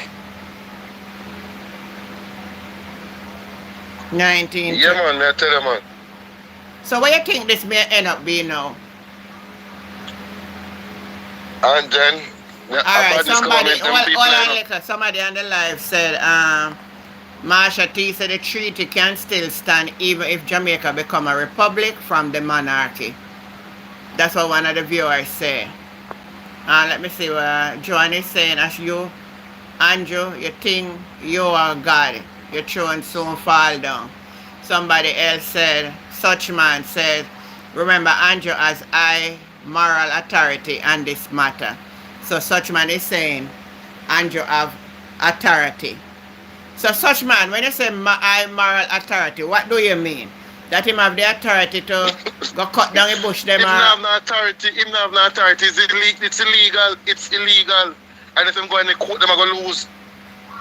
19. Yeah, man, I tell you, man. So what do you think this may end up being now? And then, alright, somebody on the live said, Marsha T said the treaty can still stand even if Jamaica become a republic from the monarchy. That's what one of the viewers say. Let me see what Joan is saying. As you, Andrew, you think you are God. Your throne soon fall down. Somebody else said, such man said, remember Andrew has high moral authority on this matter. So such man is saying, Andrew have authority. So such man, when you say high moral authority, what do you mean? That him have the authority to go cut down a bush them? Him have no authority. Him have no authority. It's illegal. It's illegal. And if I'm going to court, them are going to lose.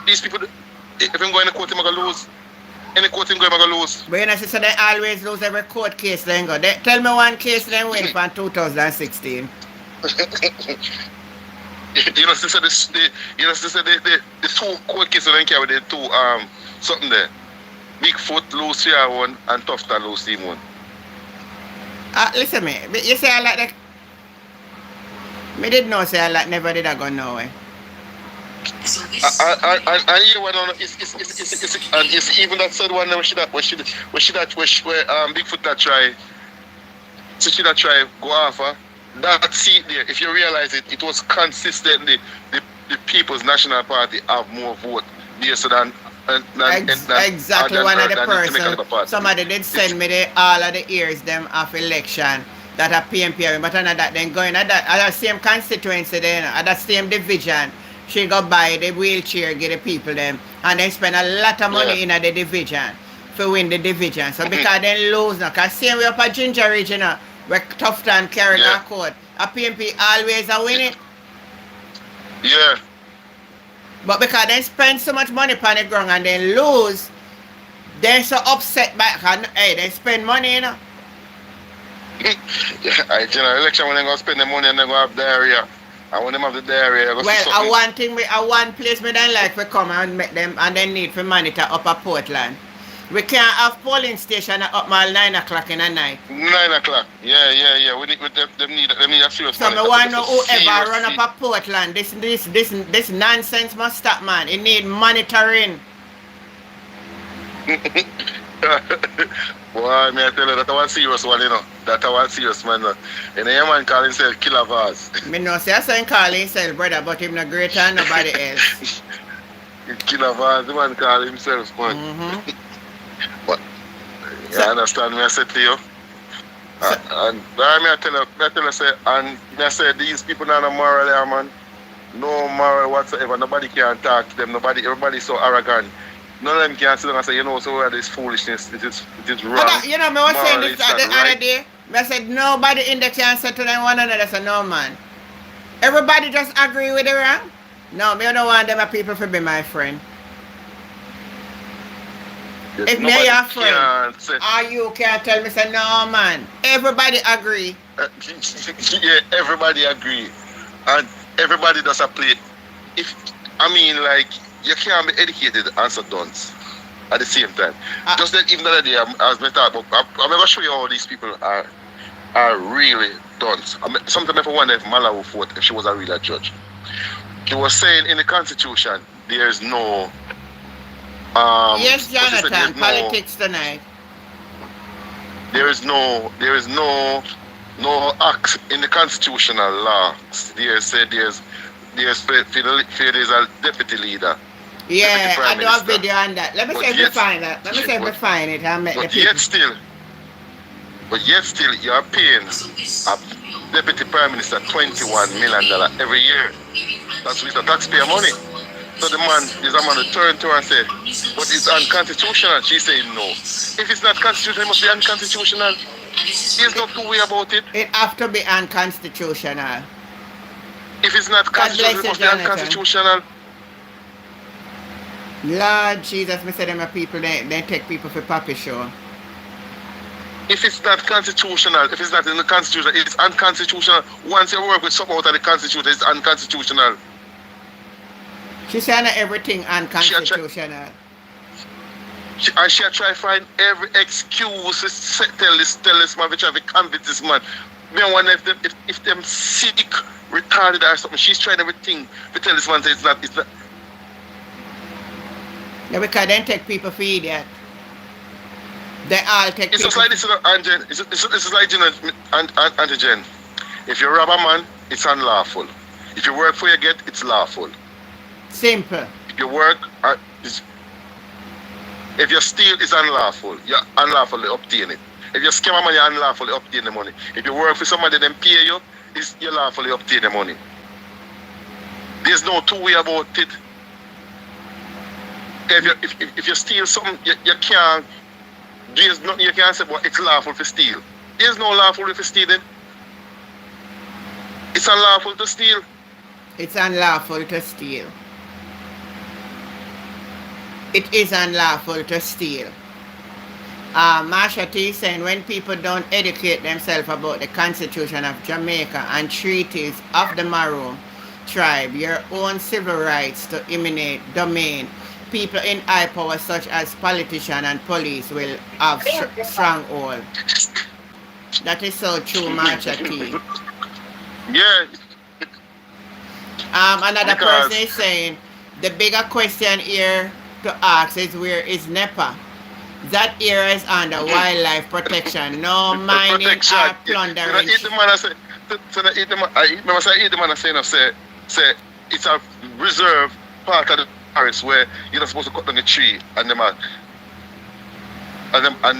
These people, if I'm going to court, them are going to lose. Any court him going to lose. But you know, so they always lose every court case then go. Tell me one case they win from 2016. You know, sister, the two court cases they carry the two something there. Bigfoot lose here one and Tufton lose team one. Listen me, you say I like that. Me did know say I like never did I go nowhere. And you one on it's even that third one where Bigfoot that try. So she that try go off that seat there. If you realize it was consistently the People's National Party have more vote based than exactly one of the person. Somebody did send me all of the ears them of election that are PMP, but none of that then going at that same constituency then at that same division. She go buy the wheelchair, get the people them, and then spend a lot of money in the division to win the division. So because they lose now, because same way up at Ginger Regional, where Tufton carrying a court, a PMP always a win it. Yeah. But because they spend so much money upon the ground and they lose, they're so upset by they spend money, you know. General election when they go spend the money and they go have diarrhea. And when they have the diarrhea, one place me don't like we come and make them and they need for monitor Upper Portland. We can't have polling station at up mal 9 o'clock in the night. 9 o'clock. Yeah. We need them need a serious. So I want to know whoever run up a Portland. This nonsense must stop, man. It need monitoring. Boy, me I tell you that I want serious one, you know. That I want serious man. And a man call himself Killer Vaz. Me no say I say call himself brother, but him not greater than nobody else. Killer Vaz, the man call himself, man. But you understand me I said to you? And I tell you say, and I say these people not no moral there, man. No moral whatsoever. Nobody can talk to them. Everybody's so arrogant. None of them can sit down and say, you know, so this foolishness, it is wrong. You know, I was saying this the other day. I said nobody in the can say to them one another. I said, no man. Everybody just agree with the wrong. No, me don't want them people to be my friend. Yes, If me your friend, or you can't tell me, say, no, man. Everybody agree. Yeah, everybody agree. And everybody does a play. I mean, like, you can't be educated and so dunce at the same time. Just that even the other day, as I talk about, I'm never sure you how these people are really dunce. Sometimes I wonder if Mala would vote if she was a real judge. She was saying in the Constitution, there's no... yes, Jonathan, politics tonight. There is no act in the constitutional law. There's a deputy leader. Yeah, I do a video on that. Let me see if we find that. Let me see if we find it. But yet still, you are paying a deputy prime minister $21 million every year. That's with the taxpayer money. So the man is a man to turn to her and say, but it's unconstitutional. She's saying no. If it's not constitutional, it must be unconstitutional. There's no two way about it. It have to be unconstitutional. If it's not constitutional, it must be unconstitutional. Lord Jesus, me say them are people, they take people for puppy show. If it's not constitutional, if it's not in the constitution, it's unconstitutional. Once you work with something out of the constitution, it's unconstitutional. She said everything unconstitutional. She try to find every excuse to tell this man, which have to convict this man. I wonder if them sick, retarded or something. She's trying everything to tell this man that it's not. Yeah, because they take people for idiot. They all take it's people. Just like this, Anjen. It's like Antigen. If you rob a man, it's unlawful. If you work for your get, it's lawful. Simple. If you work, if you steal, it's unlawful. You're unlawfully obtain it. If you scam a man, you're unlawfully obtain the money. If you work for somebody, then pay you, you're lawfully obtain the money. There's no two way about it. If you steal something, you can't. There's nothing you can say, but it's lawful to steal. There's no lawful for stealing. It's unlawful to steal. It's unlawful to steal. It is unlawful to steal. Marsha T saying when people don't educate themselves about the Constitution of Jamaica and treaties of the Maroon tribe, your own civil rights to eminent domain, people in high power such as politicians and police will have stronghold. That is so true, Marsha T. Yeah. Another person is saying the bigger question here to ask is where is NEPA? That area is under wildlife protection. No mining or plundering. Say it's a reserve part of the forest where you're not supposed to cut down the tree and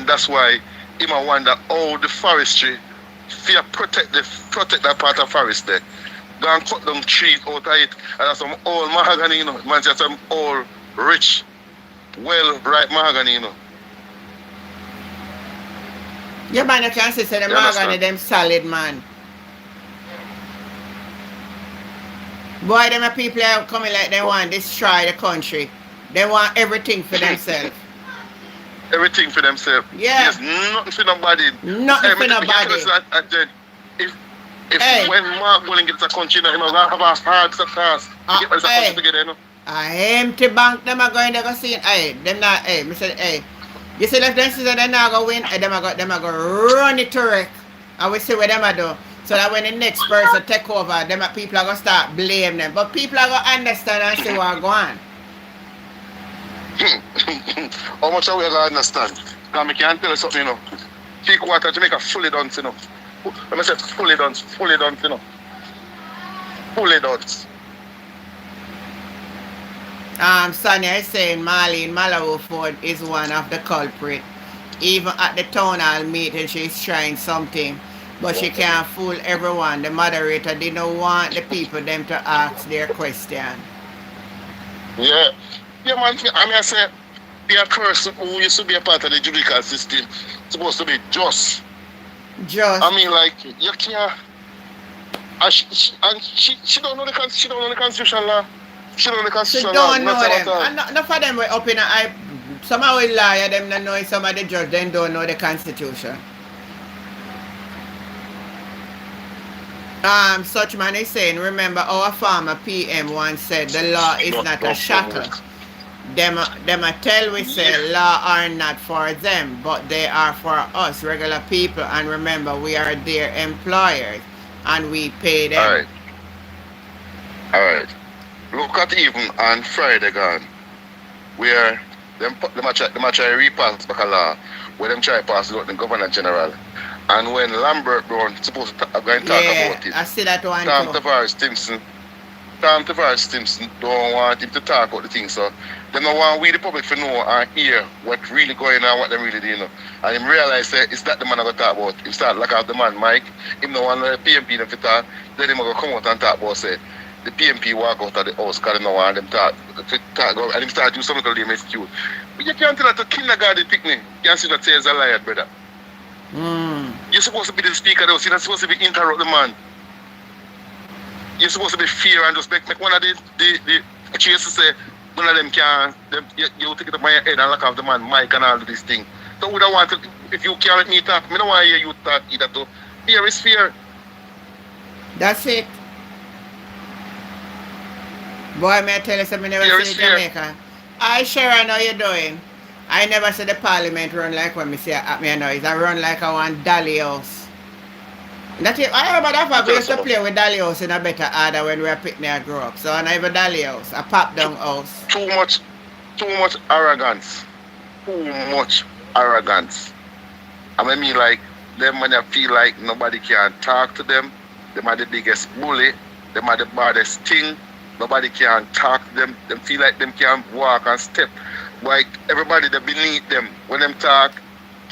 that's why you might wonder how the forestry fear protect that part of forest there. Go and cut down trees out of it, and that's some old mahogany, man, just some old rich, well ripe mahogany, Yeah, man, you can say the mahogany, them solid, man. Boy, them people are coming like they want to destroy the country. They want everything for themselves. Everything for themselves. Yeah. There's nothing for nobody. Nothing for nobody. If when Mark Willing gets a country, he must have a hard task. Get this country together, empty bank, them are going to go see. Them not. Me say, you see, if them see that they not go win, them are go run it to wreck, and we see what them are do. So that when the next person take over, them people are gonna start blame them. But people are gonna understand and see what's going on. How much are we gonna understand? Because I can't tell you something, Peak water Jamaica fully done, Let me say fully done, Fully done. Sonia is saying Marlene Malawi Ford is one of the culprits. Even at the town hall meeting, she's trying something, but she can't fool everyone. The moderator didn't want the people them to ask their question. Yeah, man. I say, be a person who used to be a part of the judicial system supposed to be just. I mean, like, you can't. She don't know the constitutional law. She don't know the Constitution. She don't know them. And enough of them were up in a some of the lawyer, them don't know, some of the judge, them don't know the Constitution. Such man is saying, remember our farmer PM once said the law is not a shackle. Them a tell we say law are not for them, but they are for us, regular people. And remember, we are their employers and we pay them. Alright. Look at even on Friday gone, where them try repass back a law, where them try pass it out the Governor General. And when Lambert Brown supposed to go and talk about it, I see that one Tom Tavares Stimson don't want him to talk about the thing, so they don't want we the public to know and hear what really going on, what they really do, you know. And him realize that it's that the man I got to talk about. Him start lock off the man Mike, him don't want the PMP to talk, then him go come out and talk about say the PMP walk out of the house because they don't want them talk and him start do something to them excuse. But you can't tell that to kindergarten picnic, you can't see that say it's a liar, brother. You're supposed to be the speaker though, you're not supposed to be interrupt the man. You're supposed to be fair and just make one of the chasers say one of them can you take it up my head and lock off the man Mike and all of this thing. So we don't want to, if you can't let me talk, I don't want to hear you talk either too. Fear is fear. That's it. Boy, may I tell you something, I never see Jamaica. I sure I know how you're doing. I never see the parliament run like when me see at me now. It's a run like I want Dolly House. That is, I remember that fact we used to play with Dolly House in a better order when we were picnic and grew up. So I have a Dolly House, a pop down house. Too much arrogance. Too much arrogance. I mean like them when they feel like nobody can talk to them, them are the biggest bully, them are the baddest thing, nobody can talk to them, them feel like them can walk and step. Like everybody that beneath them, when them talk,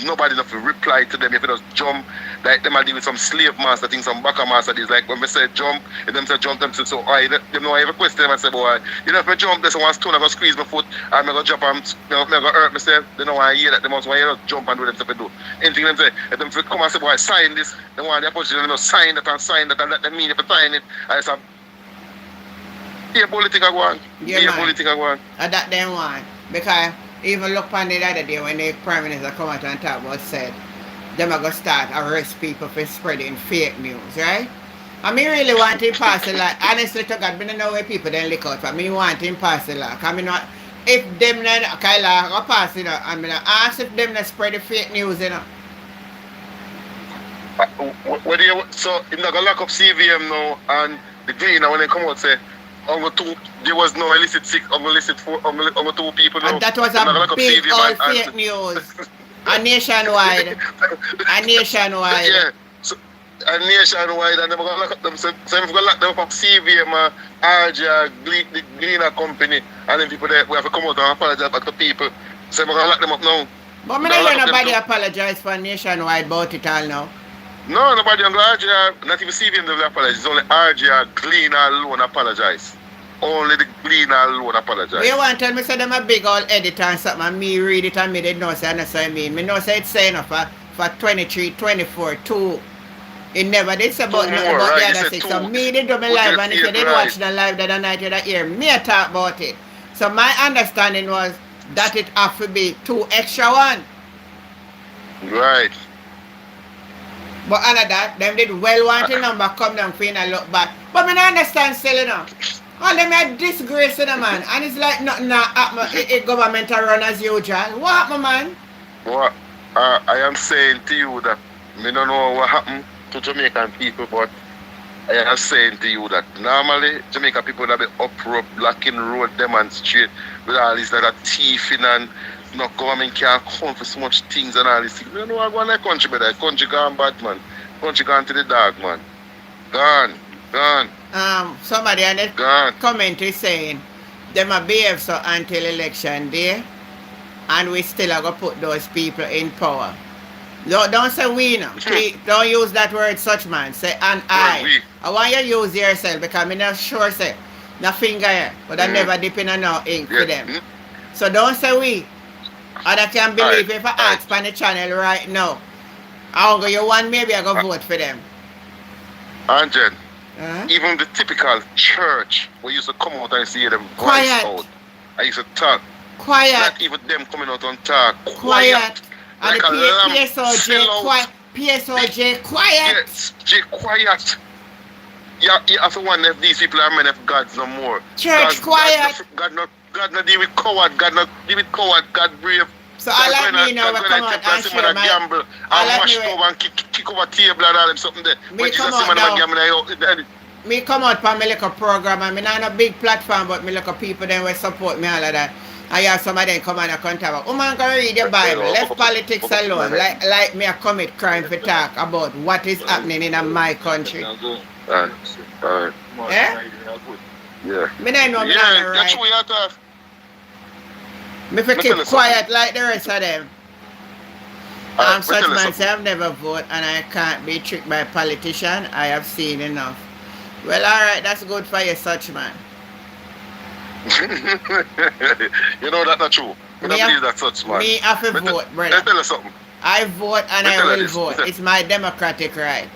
nobody enough to reply to them. If it just jump, like them I deal with some slave master things, some backer master things. Like when we say jump, if them say jump, them say so I them know I have a question, I say boy, you know if I jump there's one stone I go squeeze my foot and I go jump and I go hurt myself, they know I hear that, they must want to jump and do them stuff to do. Anything them say, if them come and say boy sign this, they want the opposition, they must sign that and let them mean if I sign it. I say yeah, politics I go on. Yeah, politics I go on. And that them one. Because even look on the other day when the Prime Minister come out and talk about said them are going to start arrest people for spreading fake news, right? I mean really want him pass a law. Honestly to God, I don't know where people then look out for. I want him pass a law. I mean if them not Kyla go pass it, I mean ask if them not spread the fake news, you know. So him not gonna lock up CVM now and the Gleaner when they come out say there was no illicit 6, illicit 4, two people. And that was a big old fake news. Nationwide. Yeah. So, nationwide, and they're going to lock up them. So if we're going to lock them up, CVM, RJ, the Gleaner Company, and then people there, we have to come out and apologize back to people. So we're going to lock them up now. But I don't hear nobody apologize for nationwide about it all now. No, nobody on RJ, not even CVM they apologize. It's only RJ, Gleaner alone apologize. Only the Gleaner alone apologize. You want to tell me say them a big old editor and something and me read it and me didn't know say that's what I mean. Me know say it's saying for 23, 24, 2. It never did say about nothing about the other 6. So me did do me live and if you didn't watch the live the other night you didn't hear me talk about it. So my understanding was that it have to be 2 extra 1. Right. But under that, them did well want a number come down for you and look back. But I don't understand still, you know. All them are disgrace to the man. And it's like nothing happen. It government run as usual. What happened, man? Well, I am saying to you that I don't know what happened to Jamaican people, but I am saying to you that normally Jamaican people that be uproar, blocking road, demonstrate with all this like a thieving and no government can't come for so much things and all these things. You know what going on in the country, but the country gone bad, man. Country gone to the dog, man. Gone. Somebody on the comment is saying them a behave so until election day and we still are going to put those people in power. Don't say we now. Don't use that word such man. Say and I. I want you to use yourself because I'm not sure say no finger here, but I never dip in no ink for them. So don't say we. And I can believe if I ask on the channel right now, I'll go you want maybe I go vote for them. Angel, Even the typical church, we used to come out and see them voice out. I used to talk. Quiet. Not even them coming out and talk. Quiet. Like and the PSOJ quiet. PSOJ quiet. Yes, J quiet. Yeah, you have to wonder if these people are men of God no more. Church quiet. God not deal with coward. God not deal with coward. God brave. So I like me now. Come on and share my. Gamble and mash over and kick over table and all them something there. Me come out now. Me come out for me little program and me not a big platform, but me look at people then will support me all of that. I have some of them come on and come talk about, woman can read the Bible, left politics alone, like me a commit crime for talk about what is happening in my country. Alright. Yeah? Yeah. Me don't know me not right. That's what you talk. Me for keep quiet like the rest of them. Such man say I've never voted and I can't be tricked by a politician. I have seen enough. Well, alright, that's good for you, such man. You know that's not true. I don't believe that's such man. Me have to vote, brother. Let me tell you something. I vote and I will vote. It's my democratic right.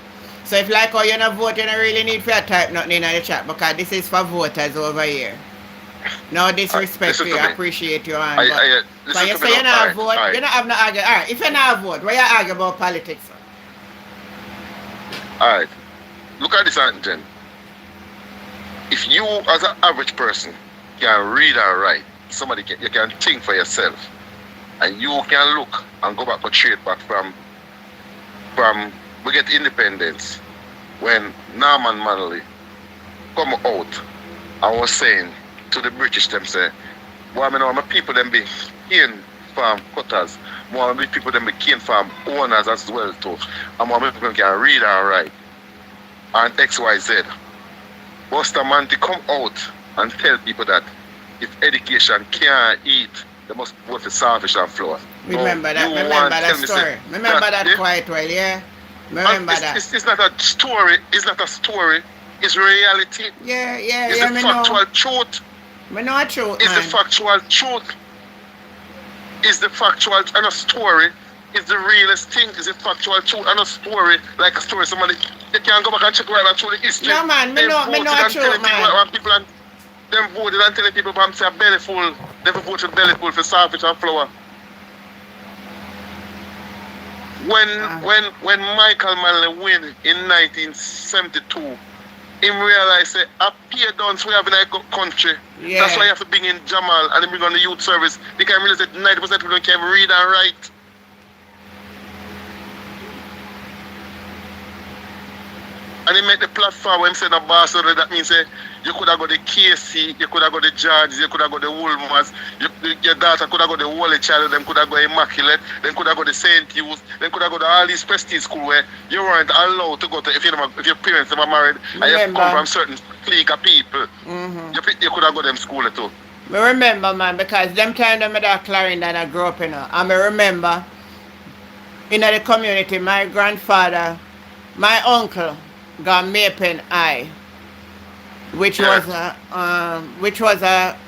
So if like how you not vote, you don't really need to type nothing in the chat because this is for voters over here. No disrespect to you, I appreciate you. So you say you not vote, you don't have no argument. Alright, if you not vote, why you argue about politics? Alright, look at this, Jen. If you as an average person can read and write, you can think for yourself, and you can look and go back straight back from we get independence when Norman Manley come out and was saying to the British them say, well, I know my people them be cane farm cutters, more my people them be cane farm owners as well too, and more people can read and write and XYZ. Bustamante come out and tell people that if education can't eat, they must go for salvage and flour. Remember that story. Remember that quite well, yeah? Remember that. It's not a story. It's not a story. It's reality. Yeah. It's the factual truth. Me know a truth, It's the factual truth. It's the factual and a story. It's the realest thing. It's a factual truth and a story. Like a story, somebody you can go back and check right now through the history. No man, me know a truth, man. People and them voted and telling people I'm saying belly full. They voted belly full for salvage and flour. When Michael Manley win in 1972, him realized that a peer dance we have in our country. Yeah. That's why you have to bring in Jamal and then bring on the youth service. They can realize that 90% of people can't read and write. And he make the platform when he said a Barcelona, that means you could have got the KC, you could have got the Georges, you could have got the Wolmers, your daughter could have got the Holy Child, them could have got Immaculate, then could have got the St. Hughes, then could have got all these prestige schools where you weren't allowed to go to if your parents were married and you come from certain clique of people. You could have got them school too. I remember, man, because them time them that Clarendon I grew up in, and I remember in the community, my grandfather, my uncle got Mapen Eye, which was a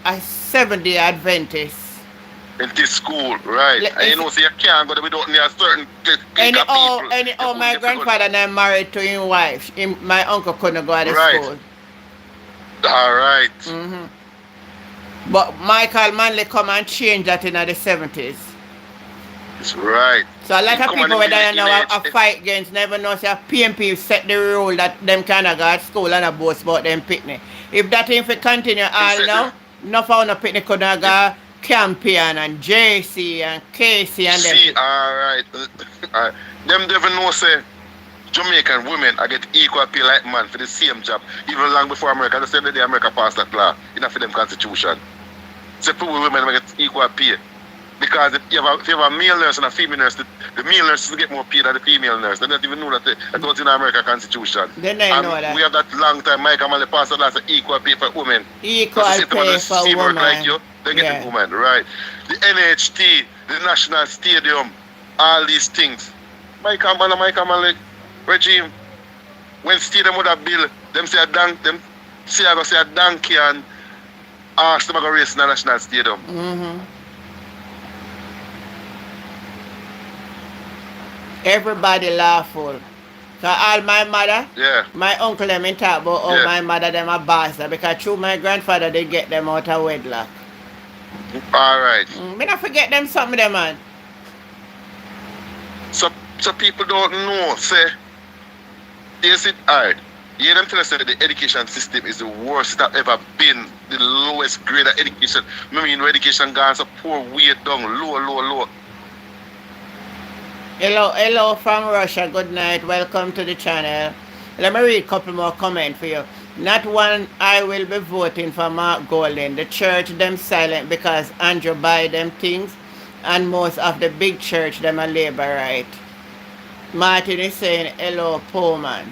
7-day Adventist. In this school, right? And you know, so you can't go there without a certain people. My grandfather now married to his wife. My uncle couldn't go to school. All right. But Michael Manley come and change that in the 70s. That's right. So a lot of people were there now a fight against never know say PMP set the rule that them kind of go at school and a boast about them picnic. If that thing continue all now, no for no picnic could not go Campion and JC and Casey and them. See, alright. Them never know say Jamaican women I get equal pay like man for the same job. Even long before America, the same day America passed that law in for them constitution. So women get equal pay. Because if you have a male nurse and a female nurse, the male nurses get more pay than the female nurse. They don't even know that was in the American Constitution. They don't know that. We have that long time, Michael Manley passed that as equal pay for women. Equal pay for women. Like you, they get the woman, right? The NHT, the National Stadium, all these things. Michael Manley regime, when stadium would have built, them say a donkey and ask them to go race in the National Stadium. Everybody laughful. So all my mother, Yeah. my uncle them in talk about how my mother them a bastard because through my grandfather they get them out of wedlock. Alright. Me not forget them something them man. So people don't know, say, is it hard? You them tell us that the education system is the worst that ever been, the lowest grade of education. I mean, education gone so poor, way down, low. Hello from Russia, good night, welcome to the channel. Let me read a couple more comments for you. Not one I will be voting for Mark Golden. The church them silent because Andrew buy them things and most of the big church them a labor right. Martin is saying hello Pullman.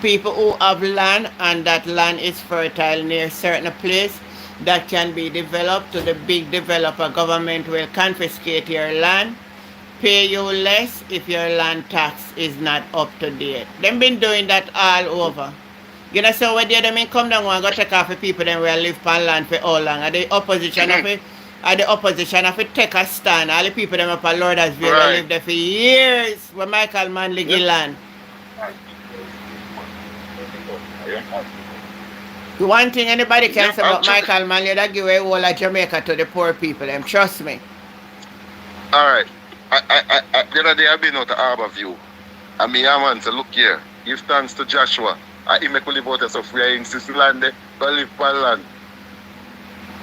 People who have land and that land is fertile near certain place that can be developed to the big developer, government will confiscate your land, pay you less if your land tax is not up to date. Them been doing that all over. You know, so when they come down and go take off the people them will live on land for all long. And the opposition of it take a stand. All the people them up at Lordersville will live there for years when Michael Manley give land. One thing anybody can say about Michael Manley, that give away all of Jamaica to the poor people, them trust me. Alright. I the other day I've been out to Harborview. And me man say, look here, give thanks to Joshua. He make we live out of we are in Switzerland, go live on land.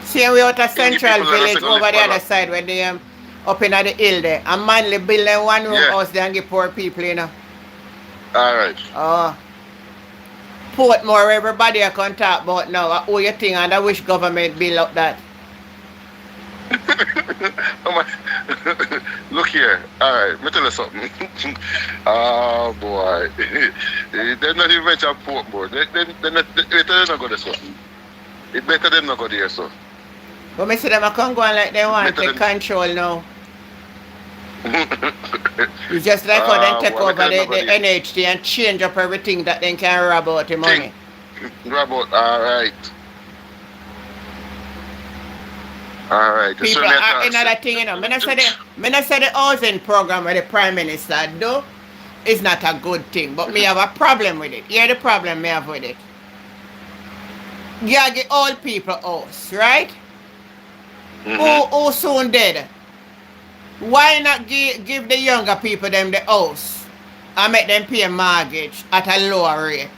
See we out of Central Village over the other side where they up in the hill there. And Manley build them one room house there and give poor people, you know. Alright. Oh. Portmore, everybody I can talk about now. Who you think and I wish government build up that. Look here, alright, let me tell you something. Oh boy. They're not even mention Portmore. They're not go this way. It's better them not go there, so. But me see them I can't go on like they want to control now. It's just like how they take over the NHT and change up everything that they can rob out the money. Rob out, alright. Alright. People are another thing, you know. Me not say the housing program where the Prime Minister do is not a good thing, but me have a problem with it. Here's the problem me have with it. You get old people house, right? Who soon dead? Why not give the younger people them the house and make them pay a mortgage at a lower rate?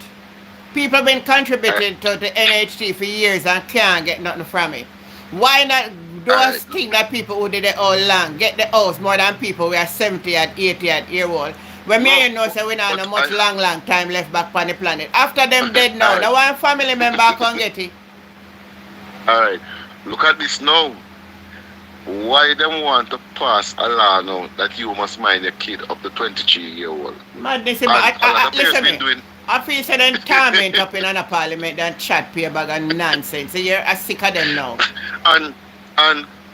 People been contributing to the NHT for years and can't get nothing from it. Why not those things that people who did it all long get the house more than people who are 70 and 80 year old? When me know say we not no much long time left back on the planet. After them dead now, the one family member can get it. Alright, look at this now. Why them want to pass a law now that you must mind your kid up to 23-year-old? Madness, listen to me. I feel so then torment up in a parliament and chat paper and nonsense. So you're sick of them now. And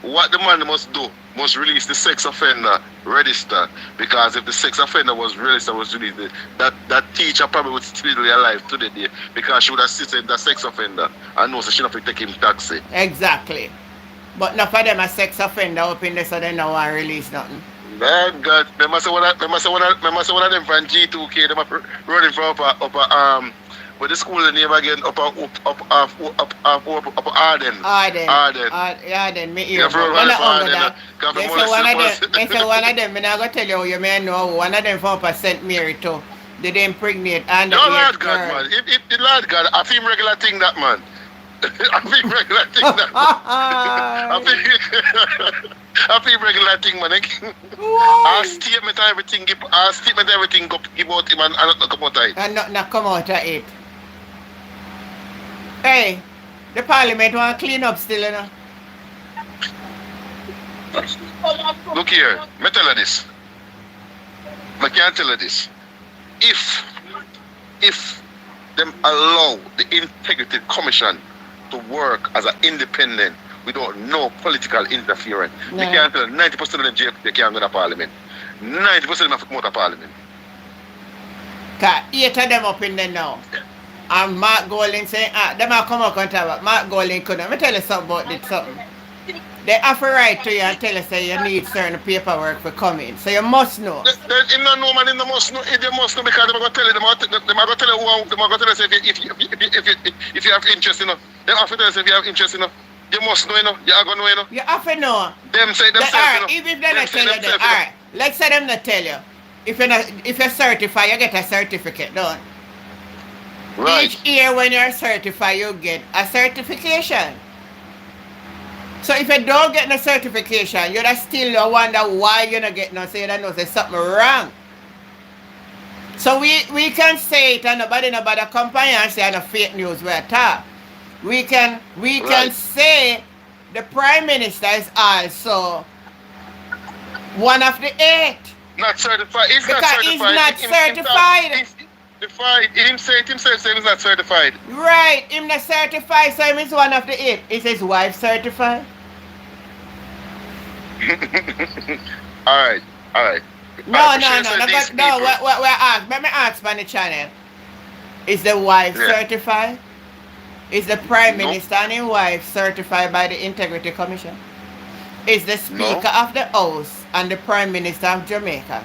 what the man must do, must release the sex offender register, because if the sex offender was released, that teacher probably would still be alive today because she would assist in the sex offender and know so she not to take him taxi. Exactly. But not for them a sex offender up in there so they don't want to release nothing. Man, God, remember say one of them from G2K, them running from up with the school name again, up Arden. Arden, me hear. They say one of them, I'm not going to tell you, you may know, one of them from St. Mary too. They impregnate and no, Lord God, man. If the Lord God, I feel regular thing that, man. I feel regular thing that. I feel regular thing, man. Our statement everything give out him and not come out of it. And not come out of it. Hey, the parliament want to clean up still, you know. Look here, me tell you this. I can't tell you this. If them allow the Integrity Commission to work as an independent without no political interference, you can't tell 90% of the JLP they can't go to parliament. 90% of them have to come out of parliament. 8 of them up in there now. And Mark Golding saying, them have come up and talk about Mark Golding couldn't. Let me tell you something about this something. they have a right to you and tell you say you need certain paperwork for coming. So you must know. They no know, man, they must know. They must know because they're going to tell you. They're going to tell you they're going to tell you if you have interest, you know. They have to tell you if you have interest, you know. You must know, you know. You are going to know, you know. You have to know. Them say themselves, you know. Even if they not tell you that, alright. Let's say them not tell you. If you're certified, you get a certificate, don't? Right. Each year when you're certified, you get a certification. So if you don't get no certification, you'd still wonder why you're not getting no, so you don't know there's something wrong. So we can say it and nobody company and say no fake news we're talking. We can say the Prime Minister is also one of the 8. Not certified. He's because not certified. He's not certified. He's himself saying he's not certified. Right, him not certified, so he's one of the 8. Is his wife certified? Alright. No. Let me ask on the channel. Is the wife certified? Is the Prime Minister and his wife certified by the Integrity Commission? Is the Speaker of the House and the Prime Minister of Jamaica,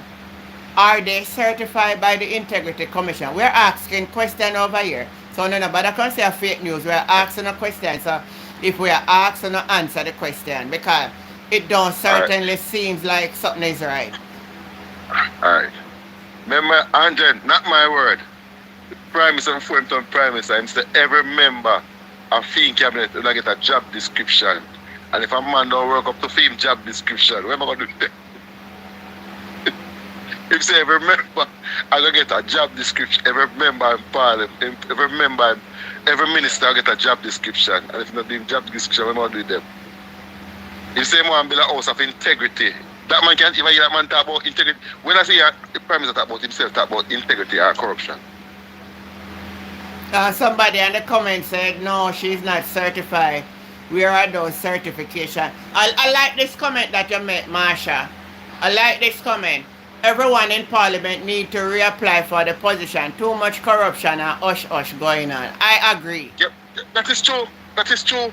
are they certified by the Integrity Commission? We're asking question over here. So nobody can say fake news. We're asking a question. So if we are asking to answer the question, because it don't certainly seems like something is right. Alright. Remember, Angel, not my word. The Prime Minister formed on Prime Minister, and say every member of FEEM cabinet will get a job description. And if a man don't work up to FEEM job description, what am I going to do? If say every member I gonna get a job description, every member in parliament, every minister will get a job description, and if not doing job description, what am I gonna do with them? If say man build a house of integrity, that man can't even hear that man talk about integrity. When I say the Prime Minister talk about himself, talk about integrity or corruption. Somebody in the comments said no, she's not certified. Where are those certifications? I like this comment that you made, Marsha. I like this comment. Everyone in Parliament need to reapply for the position. Too much corruption and hush going on. I agree. Yep, that is true.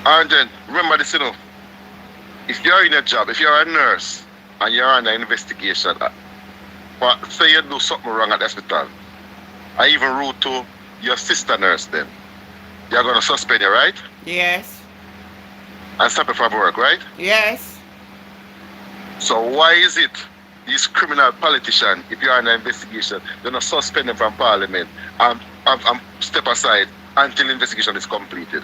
And then, remember this, you know. If you're in a job, if you're a nurse, and you're under investigation, say you do something wrong at the hospital, and even rude to your sister nurse then, you're going to suspend you, right? Yes. And stop you from work, right? Yes. So why is it these criminal politicians, if you're under investigation, they're not suspend them from Parliament and step aside until the investigation is completed?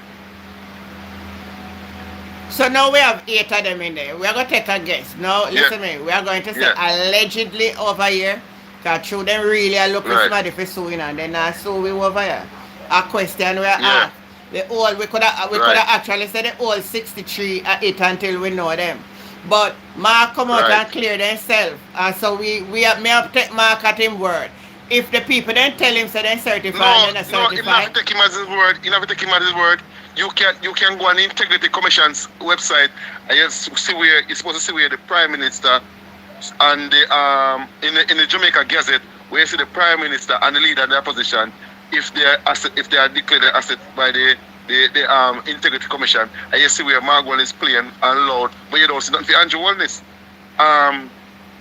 So now we have 8 of them in there. We are going to take a guess. Now, listen to me. We are going to say allegedly over here, because through them really are looking somebody for suing and then I sue we over here. A question we are asked. We could have actually said the all 63 are it until we know them. But Mark come out and clear themselves. And so we have to take Mark at his word. If the people then tell him so then certified, then they're certified. No, you have to take him at his word. You can go on the Integrity Commission's website and you see where you're supposed to see where the Prime Minister and the in the Jamaica Gazette, where you see the Prime Minister and the leader of the opposition, if they are declared an asset by the Integrity Commission, and you see where Margwell is playing and loud, but you don't see nothing for Andrew Wellness.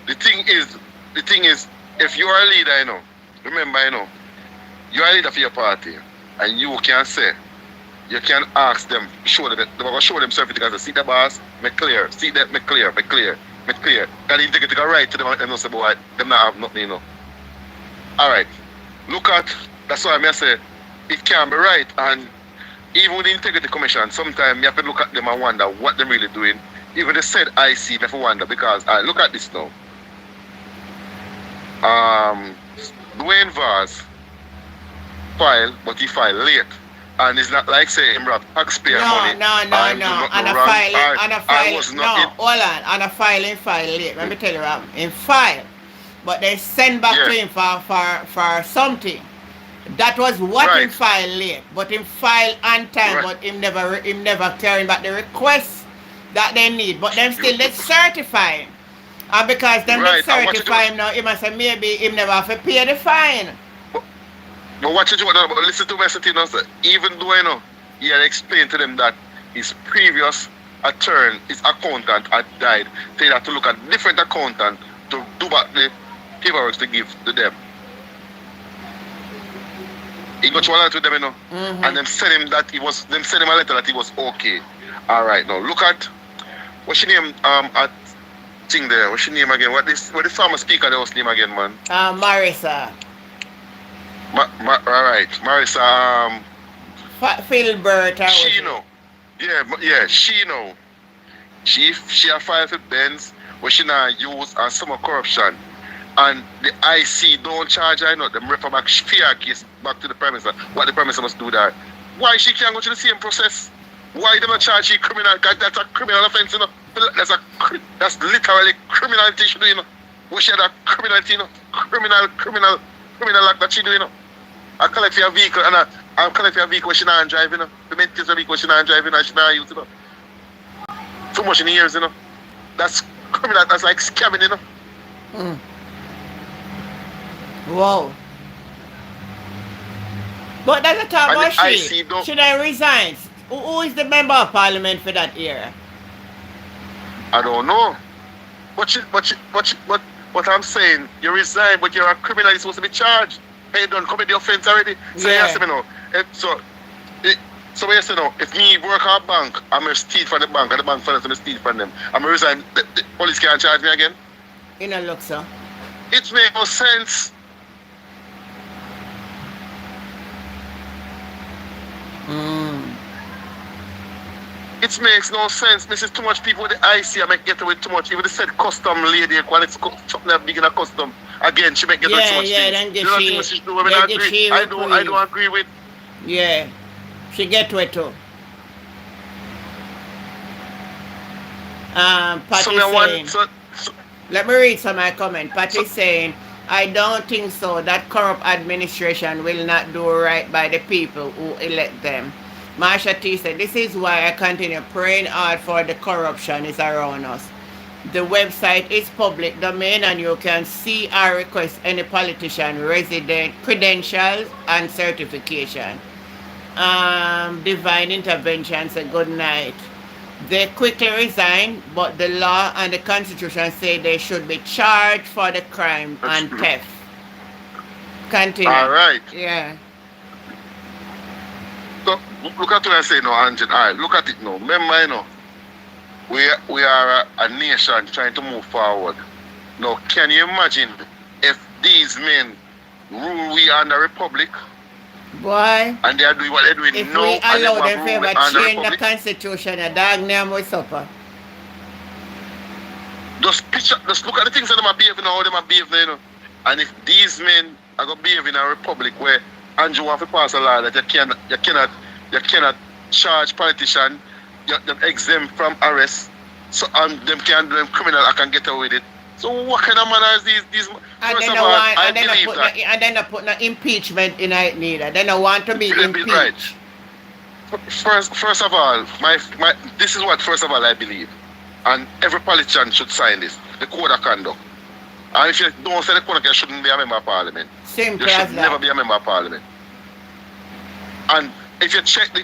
The thing is, if you are a leader, you know, remember, you know, you are a leader for your party, and you can say, you can ask them, show them certificate and see the boss, make clear, see that, make clear. Can the Integrity go right to them and not say, boy, them not have nothing, you know. Alright, look at, that's why I say, it can be right, and even with the Integrity Commission, sometimes you have to look at them and wonder what they're really doing. Even they said IC, you have to wonder, because, look at this now. Dwayne Vaz filed, but he filed late. And it's not like saying him rob taxpayer money. No. And a filing late. Let me tell you, in file. But they send back to him for something. That was what him file late. But him file on time, but him never carrying back the request that they need. But them still they certify him. And because them they certify him now, he must say maybe him never have to pay the fine. But what you do, but listen to my thing, even though, you know, he had explained to them that his previous attorney, his accountant had died. They had to look at different accountant to do back the paperwork to give to them. He got to a letter to them, you know, and them sent him that he was. Them sent him a letter that he was okay. All right, now look at what's your name? At thing there. What's your name again? What the former speaker there was name again, man? Marissa. All right, Marissa. Filbert. She know. Yeah, she know. She a filed for Benz where she now use and some corruption. And the IC don't charge her, you know, them refer back fear case back to the Prime Minister. What the Prime Minister must do that? Why she can't go to the same process? Why they not charge she criminal? Because that's a criminal offense, you know. That's literally criminality she do, you know. What she had a criminality, you know. Criminal act that she do, you know. I collect your vehicle and I collect your vehicle when she not driving, you know. The maintenance of vehicle when she not driving and she not use, you know. Too much in the years, you know. That's criminal, that's like scamming, you know. Wow. But that's a time about she. Should I resign? Who is the member of parliament for that era? I don't know. What I'm saying, you resign, but you're a criminal, you're supposed to be charged. Hey, you don't commit the offense already. So yeah. Yes, you know. So yes, you know, if me work at a bank, I'm going to steal from the bank, and the bank finance I'm going to steal from them. I'm going to resign, the police can't charge me again. You know, look, sir. It makes no sense. It makes no sense. This is too much people with the IC. I make get away too much. Even the said custom lady, when it's something big in a custom, again, she make get away too much. Yeah, then get she do. I don't agree with. Yeah, she get to it too. Patty saying, let me read some of my comment. Patty saying, I don't think so. That corrupt administration will not do right by the people who elect them. Marsha T said, this is why I continue praying hard for the corruption is around us. The website is public domain and you can see or request any politician, resident, credentials and certification. Divine Intervention said, good night. They quickly resign, but the law and the constitution say they should be charged for the crime and theft. Continue. All right. Yeah. So, look at what I say now, Angel. All right, look at it now. Remember, you know, we are a nation trying to move forward. Now, can you imagine if these men rule we under republic? Boy. And they are doing what they're doing if now. If we allow them to ever change the constitution, a dog name will suffer. Just look at the things that they are behaving now, how they are behaving, you know. And if these men are going to behave in a republic where Andrew wants to pass a law that you cannot charge politicians, you're exempt from arrest, so them can't do them criminal, I can get away with it. So what kind of manners these and then I put no impeachment in it neither. Then I want to be impeached. Right. First of all, this is what first of all I believe. And every politician should sign this, the code of conduct. And if you don't say the code of conduct, you shouldn't be a member of parliament. Simple you should never be a member of parliament. And if you check the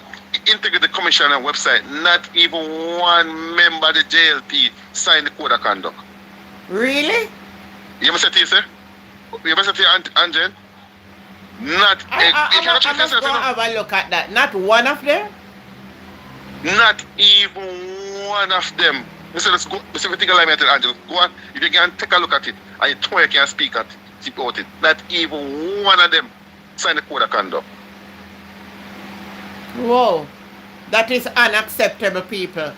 Integrity Commission website, not even one member of the JLP signed the code of conduct. Really? You ever said to you, sir? You ever said to you, Angel? Not. I must go have a look at that. Not one of them? Not even one of them. Listen, let's go. Listen, if you think I like Angel, go on. If you can take a look at it, and you know you can speak about it. Not even one of them signed the code of conduct. Whoa. That is unacceptable, people.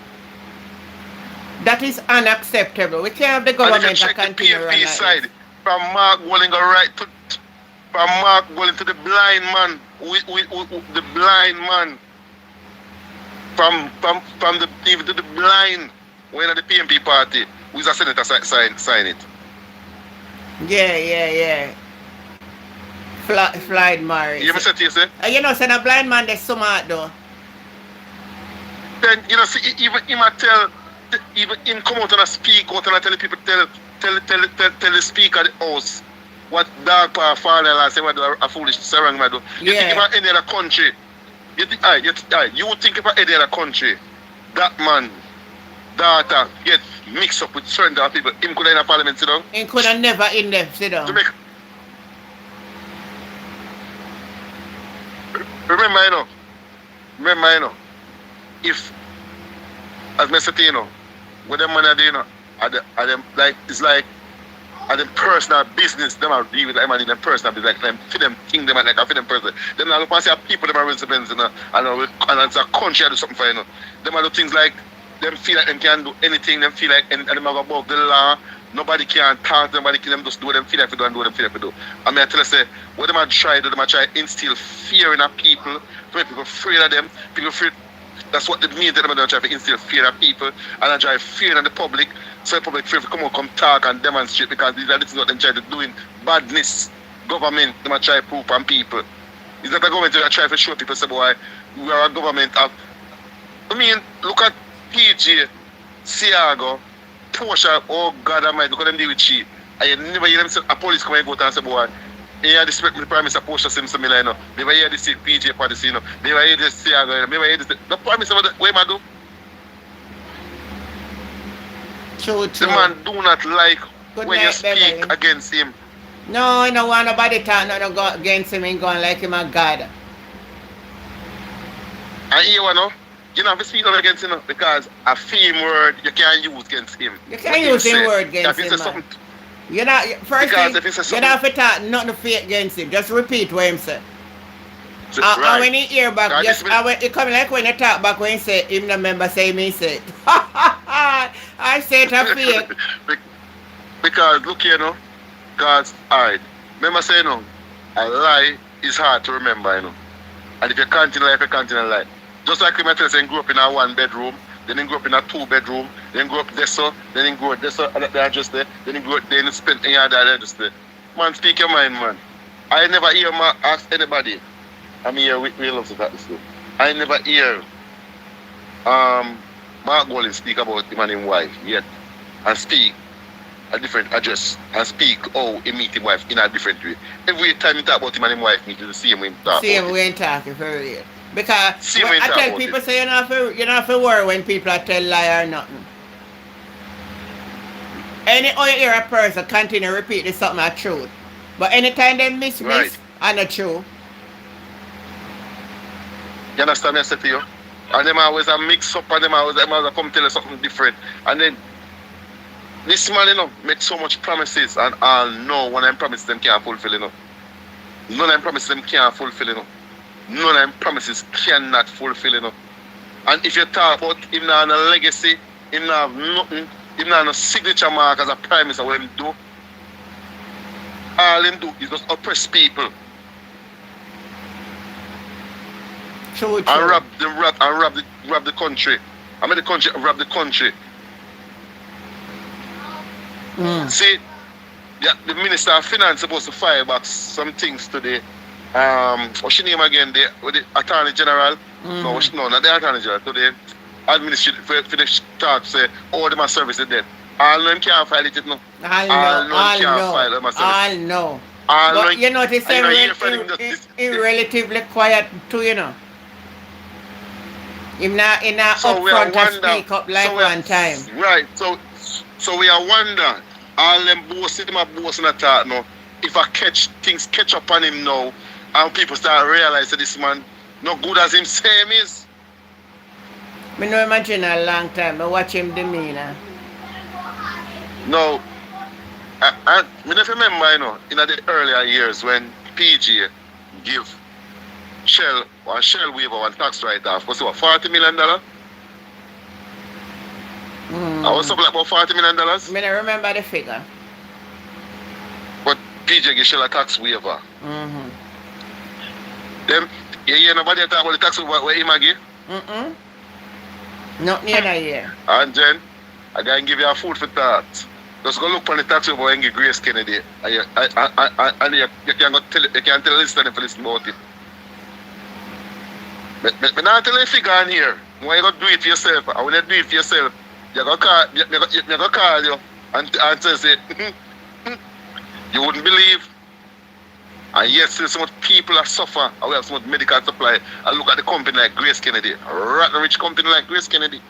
That is unacceptable. We can't have the government to continue the PFP side, from Mark Walling to the blind man, the blind man, from the even to the blind, when at the PMP party, who is a senator sign it. Yeah. Floyd Murray. You ever said to you, say? You know, say a blind man that's smart though. Then you know, see, even him come out and speak out and tell people tell the speaker of the house what dark power father say what a foolish sarang do. You think if any other country, you think if any other country that man daughter get mixed up with certain people, him could in a parliament sit down? He could have never in there sit down. Remember, you know, if, as I said, you know, what them man are doing, are them like, it's like, are them personal business, them are deal with them and in them personal business, like them, for them thing, them like, for them person. Them are the say people, them are residents, you know, and it's a country, I do something for, you know. Them are the things like, them feel like them can do anything, them feel like, and them are above the law, nobody can talk, nobody can them just do what them feel like to do and do what them feel like to do. I mean, I tell you, say, what them are try to do, them are try to instill fear in our people, to make people afraid of them, people afraid. That's what it means that they're trying to instill fear of people and I try fear in the public, so the public fear to come talk and demonstrate because these are the things that they're trying to do in badness. Government, they're trying to prove on people. It's not a government that try to show people, say, boy, we are a government of. I mean, look at PJ, Siago, Porsche, oh God Almighty, look at them deal with she. I never hear them say, a police come and go and say, boy, you hear this the Prime Minister Porsche Simpson, you know. Never hear this PJ policy, you know. Never hear this Siago, never hear this. The Prime Minister, what am I do? True. The man do not like good when night, you speak baby. Against him. No, I don't want nobody talk nothing go against him and going like him a God. And you know, you don't have to speak against him because a theme word you can't use against him. You can't use him word against him, man. You're not, first thing, you don't have to talk nothing to fake against him. Just repeat what him said. Right. And when he hear back, it come like when you talk back when he say, him the member say me say it. I say it a fake. Because look here, you know, God's hard. Remember say, you know, a lie is hard to remember, you know. And if you continue life, you continue life. Just like him, I tell you, he grew up in a 1 bedroom, then he grew up in a 2 bedroom, then he grew up there, so, then he grew up there, so, and just there, then he grew up there, and he spent in your dad, just there. Man, speak your mind, man. I never hear ask anybody. I'm here with me love to talk this too. I never hear Mark Golden speak about him and his wife yet, and speak a different address, and speak how he meet his wife in a different way. Every time he talk about him and his wife, meet the same way he talk. Same way he talking for real. Because I tell people, say you're not for worry when people tell lie or nothing. Any other hear a person continue to repeat this something as truth. But anytime they miss and the truth. You understand me I say to you? And them always a mix up and them always come tell you something different. And then this man, you know, make so much promises and all know when them promises them can't fulfill, you know. None of them promises them can't fulfill, you know. None of them promises cannot fulfill, you know. And if you talk about him not a legacy, him not have nothing, him not have no signature mark as a prime minister, what him do? All him do is just oppress people. True. And rob the country. I mean the country rob the country. See, the Minister of Finance supposed to fire back some things today. What's your name again? The Attorney General? No, not the Attorney General. To the administration for the talk say, oh, the service is dead. All them can't file it now. All know. But you know, this is relatively quiet too, you know. In a upfront to speak up like one time. Right, so we are wondering, all them boasting, them are boasting at that now. If things catch up on him now, and people start realize that this man not good as him say him is. I no imagine a long time, I watch him demeanor. No, I never remember, you know, in the earlier years when PG give Shell waiver one tax write-off, was what, $40 million? I was something like about $40 million. I don't remember the figure. But PJ give Shell a tax waiver. Then, you hear nobody talk about the tax waiver where him give? Not near a year. And then, I can give you a food for thought. Just go look on the tax waiver and give Grace Kennedy. And you can tell the listener if you listen about it. But not tell you figure on here. When you go do it for yourself, and when you do it for yourself, you go call you and say, you wouldn't believe. And yet still so much people are suffer, and we have so much medical supply. And look at the company like Grace Kennedy, a rotten rich company like Grace Kennedy.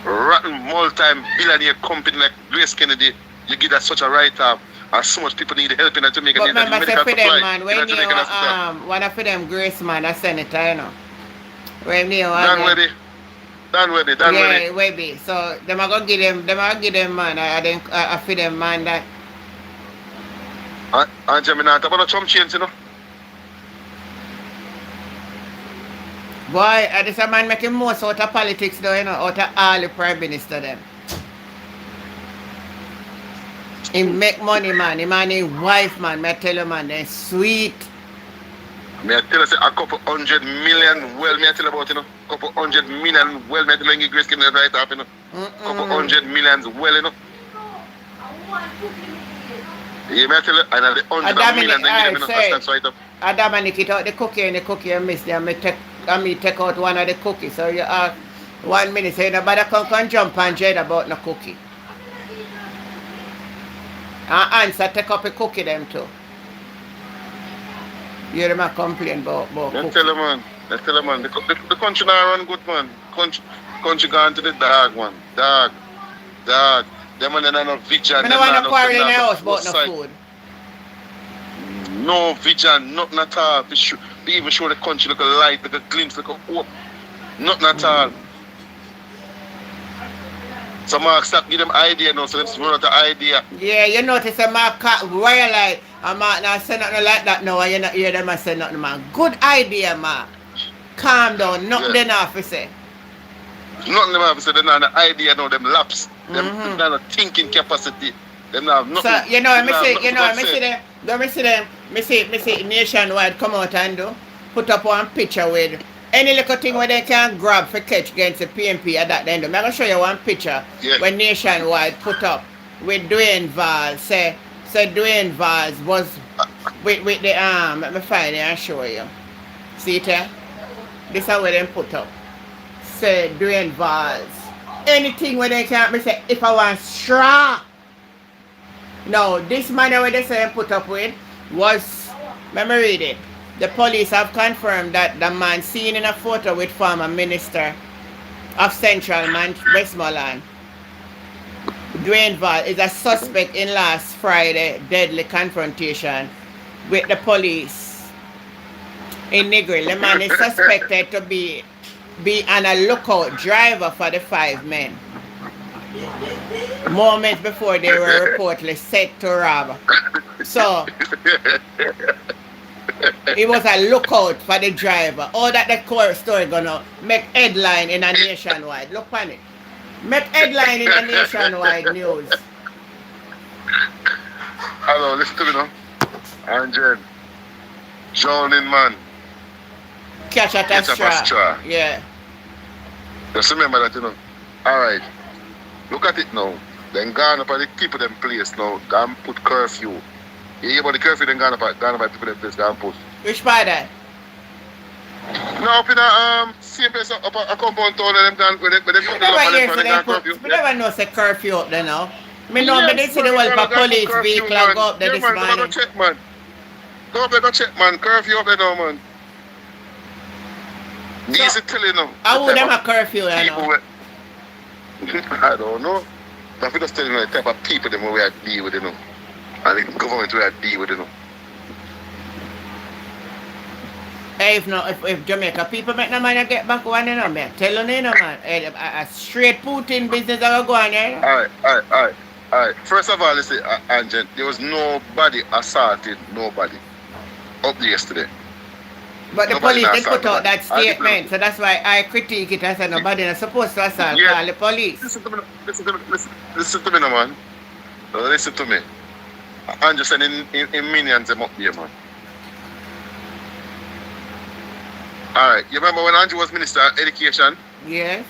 Rotten multi-billionaire company like Grace Kennedy, you give that such a write-off. And so much people need help in Jamaica. But remember, say for them, man, when you one of them Grace man, a senator, you know. When you Dan Webby. Yeah, Webby. So them are gonna give them man. I for them man that. And Gemini, about the Trump change, you know. Boy, this a man making most out of politics though, you know, out of all the prime minister them. He make money, man. He man his wife, man. I tell you, man, they're sweet. Me I tell you, say a couple 100 million, well, me I tell you about, you know. Couple 100 million, well, me I tell you, Grace can right off, you know. Couple 100 millions, well, you know. Yeah, me I tell you, and the 100 million, then give them, that's right up. I Dominic it out the cookie and the cookie and miss them. I take out one of the cookies. So you ask 1 minute, say nobody can jump and dread about the cookie. And answer, take up a cookie them too. You hear them complain about cookie. Tell them, man. The country now run good, man. Country gone to the dog, man. Dog. Them man are not vision. I don't want to quarrel in the house about no food. No vision, nothing at all. They even show the country like a light, like a glimpse, like a hope. Nothing at all. So Mark stop give them idea now, so them run out the idea. Yeah, you notice a Mark royal light and Mark not say nothing like that now and you not hear them and say nothing, man. Good idea, Mark. Calm down, nothing they not to say. Nothing they have to say, they not the idea now, them laps. Them not the thinking capacity. Them not have nothing. So you know, I see Nationwide come out and put up one picture with any little thing where they can grab for catch against the PMP at that end. I'm going to show you one picture when Nationwide put up with Dwayne Vaz. Say Dwayne Vaz was with the let me find it and show you. See it here? This is where they put up. Say Dwayne Vaz. Anything where they can say if I want straw. No, this man where they say put up with was, let me read it. The police have confirmed that the man seen in a photo with former Minister of Central Westmoreland, Dwayne Vaz, is a suspect in last Friday's deadly confrontation with the police in Negril. The man is suspected to be an lookout driver for the 5 men. Moments before they were reportedly set to rob. So it was a lookout for the driver. All that the core story gonna make headline in a Nationwide. Look on it. Make headline in a Nationwide news. Hello, listen to me now. Angel. Drowning man. Catch at a straw. Yeah. Just remember that, you know. Alright. Look at it now. Then gone up at the people them place now. Go and put curfew. You hear about the curfew, then gone up at people them place, go and put. Which part that? No, up in a same place up a compound town and them gone where they put the curfew. We never know say curfew up there now. Me know me did see the whole police vehicle go up there this morning. Go check, man. Go up there, go check, man. Curfew up there now, man. Easy tell you now. How would them a curfew there now? I don't know. But we just tell you the type of people them we are deal with, you know. And the government we are deal with, you know. Hey, if Jamaica people make no money get back one, you know, man. Tell you know, man. A straight Putin business that will go on here. Alright. First of all, listen, Angel, there was nobody assaulted nobody up there yesterday. But the police did put out that statement, so that's why I critique it. I said nobody is supposed to assault call the police. Listen to me, no, man. Listen to me. I'm just saying in millions them up here, man. Alright, you remember when Andrew was Minister of Education? Yes.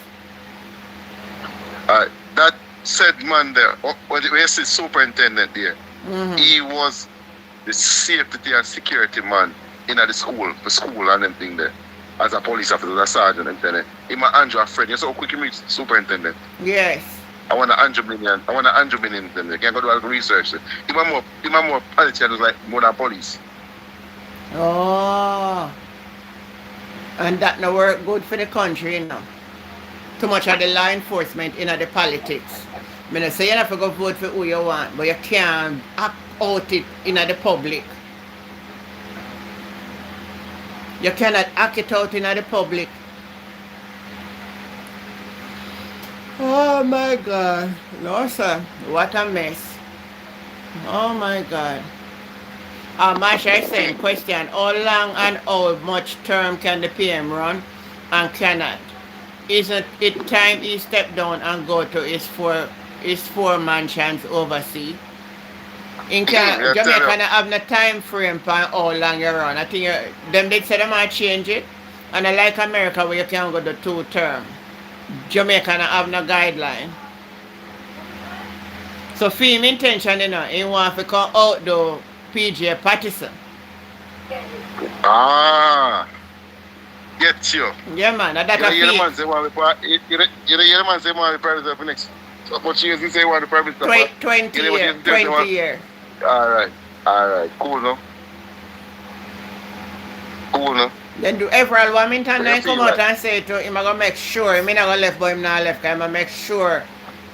Alright, that said man there, when you see superintendent there, he was the safety and security man in the school, and them thing there, as a police officer, as a sergeant, and then him and Andrew a friend. You saw how quick he meets superintendent. Yes. I want an Andrew million. You can't go do all the research. He more politicians like more than police. Oh. And that no work good for the country, you know. too much of the law enforcement in the politics. I mean, say you have to go vote for who you want, but you can't act out it in the public. You cannot act it out in the public. Oh my God. No, sir. What a mess. Oh my God. Marsha is saying, question, how long and how much term can the PM run and cannot? Isn't it time he step down and go to his four mansions overseas? In Jamaica not have no time frame for how long you run. I think them did say they might change it. And I like America where you can go to 2 term. Jamaica not have no guideline. So for him intention, he want to come out the PJ Patterson. Get you. Yeah, man. That's a the man say want the man say want the prime minister for next. So much years he say want the prime minister 20 years. 20 years. Alright. Cool, no? Then do every Wilmington then come out and say to him, I'm going to make sure, I'm not going to left, but I'm not left, I'm going to make sure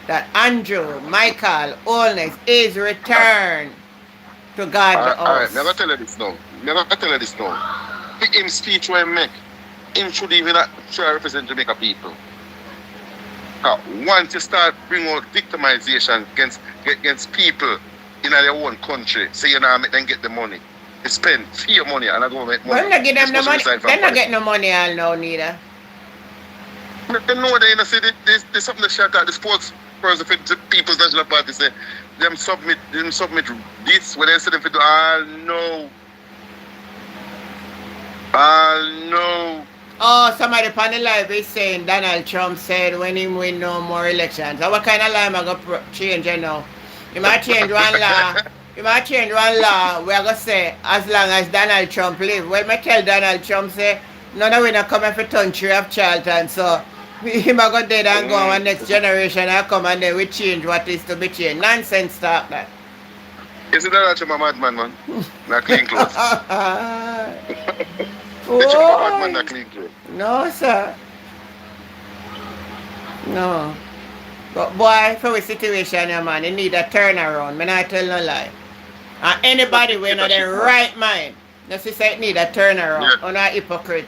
that Andrew, Michael, Olness is returned to God the house. Alright, never tell you this now. Pick him speech where he make. Him should even try to represent Jamaica people. Once you start bringing out victimization against people in their own country, say you know make them get the money. They spend your money and I go make money. When they give them the money, they not get no money all now neither. They know they see there's something that shot out the sports person for the People's National Party say them submit this when they say them for do no. Oh, somebody on the live is saying Donald Trump said when he win no more elections. So what kind of law am I going to change now? You might change one law. We're going to say as long as Donald Trump live. Well, I tell Donald Trump say, no, we're not coming for country of Charlton. So he might go dead and go on next generation and come and then we change what is to be changed. Nonsense talk that. Isn't Donald Trump a madman, man? Not clean clothes. No, sir. No. But boy, for a situation, man, you need a turnaround. I not tell no lie. And anybody when in their right mind, just say it need a turnaround. On a hypocrite.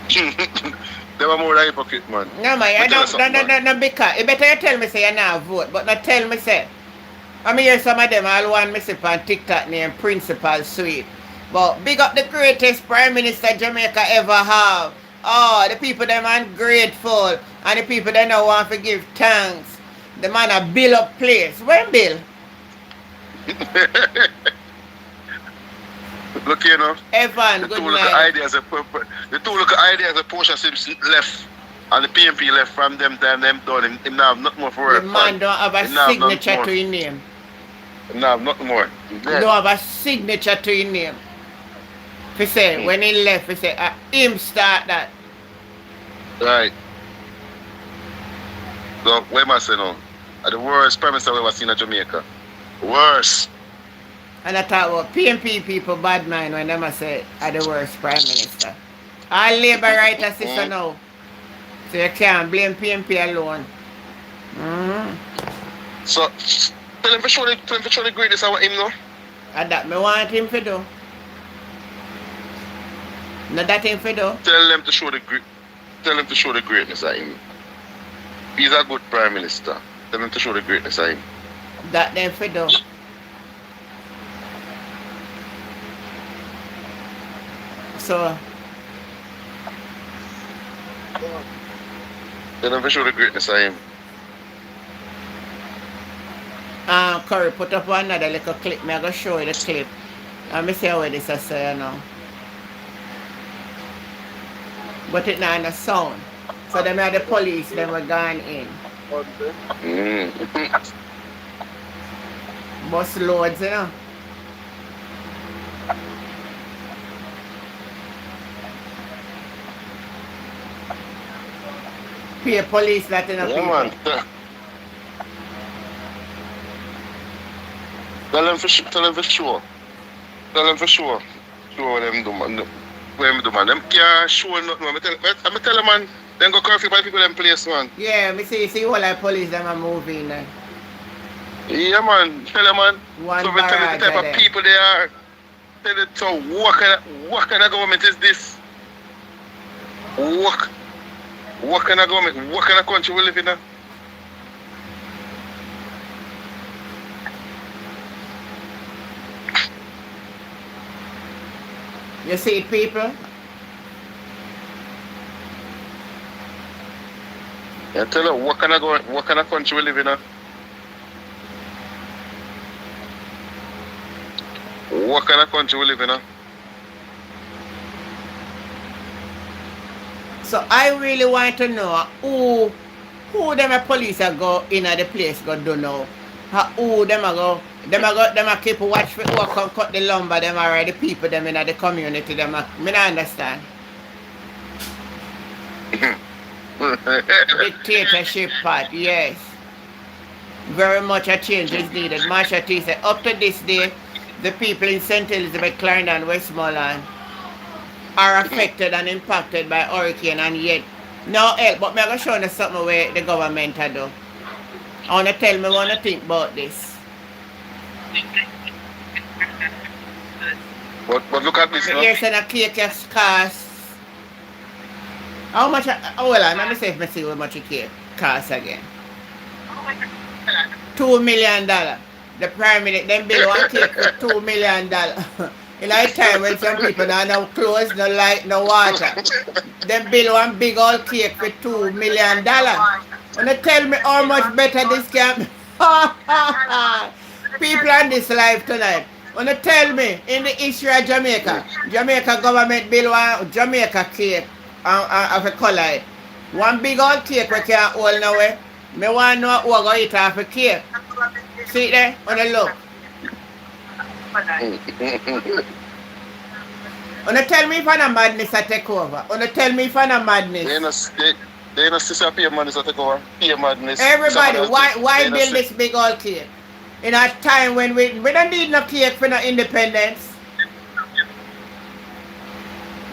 They were more than hypocrite, man. No, man, no, because you better tell me say you not vote, but not tell me say. I mean, hear some of them all want me say on TikTok name Principal Sweet. But big up the greatest Prime Minister Jamaica ever have. Oh, the people them ungrateful. And the people they don't want to give thanks. The man a bill up place. When bill? Look here now. Evan, good night. The two look ideas a portion seems left. And the PMP left from them time them done. Him now have nothing more for work. The man don't have a signature to his name. No, nothing more. He don't have a signature to his name. He say, when he left, he say, him start that. Right. So, what am I saying now? The worst Prime Minister we've ever seen in Jamaica. Worst. And I talk about PMP people bad mind when them say are the worst Prime Minister. All Labour writers sister now. So you can't blame PMP alone. So, tell him for sure the greatness of him now. And that me want him to do. Not that him to do. Tell him to show the greatness of him. He's a good Prime Minister. Tell him to show the greatness of him. That them to do. So tell him to show the greatness of him. Currie, put up another little clip. I'm going to show you the clip. Let me see how this is say now. But it not a sound. So them are the police, them were gone in. Bus loads, you know. Pay police that in a people. Tell them for sure. Show what them do, man. What them do, man. Them can't show nothing, man. I tell them, man. Then go curfew by people in place, man. Yeah, me see all the police them are moving. Yeah, man. Tell them, man. One so we tell you the type of people they are. Tell you, so what kind of government is this? What kind of government, what kind of country we live in? You see people? Yeah, tell her what kind of country we live in? What kind of country we live in? So I really want to know who them a police are go in at the place go do now. Who them a keep watch for who come cut the lumber, them are the people them in the community, them me not understand. Dictatorship part, yes. Very much a change is needed. Marsha T said up to this day, the people in St. Elizabeth, Clarendon, Westmoreland are affected and impacted by hurricane and yet no help. But I'm going to show you something where the government do. I want to tell me what you think about this. But look at this now. You're saying a cake costs. How much? Oh, well, let me see if I see how much a cake costs again. $2 million. The Prime Minister, them bill one cake for $2 million. In a time when some people don't have no clothes, no light, no water. Them bill one big old cake for $2 million. Wanna tell me how much better this can be? People on this life tonight. Wanna tell me in the history of Jamaica, Jamaica government bill one Jamaica cake of a color. One big old cake we can't hold now way. Me want to know who go eat off a cake. See it there? Wanna look. Wanna tell me if I'm a madness I take over. Wanna tell me if I'm a madness. They don't see peer madness I take over. Peer madness. Everybody, why build this big old cake? In a time when we don't need no cake for no independence.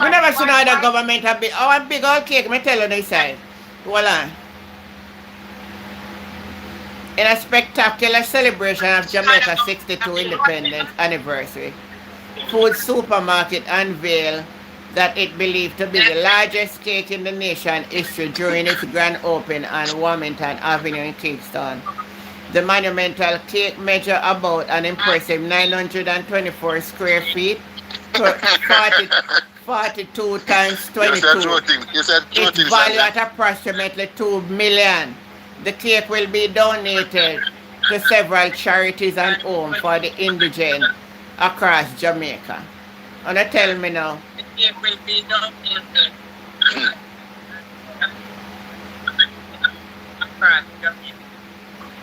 We never seen other government have big old cake, me tell you this side. Hold on. In a spectacular celebration of Jamaica's 62 independence anniversary, Food Supermarket unveiled that it believed to be the largest cake in the nation history during its grand opening on Wilmington Avenue in Kingston. The monumental cake measured about an impressive 924 square feet, 42 times 22. Its value at approximately $2 million. The cake will be donated to several charities and homes for the indigent across Jamaica. And tell me now. The cake will be donated across Jamaica.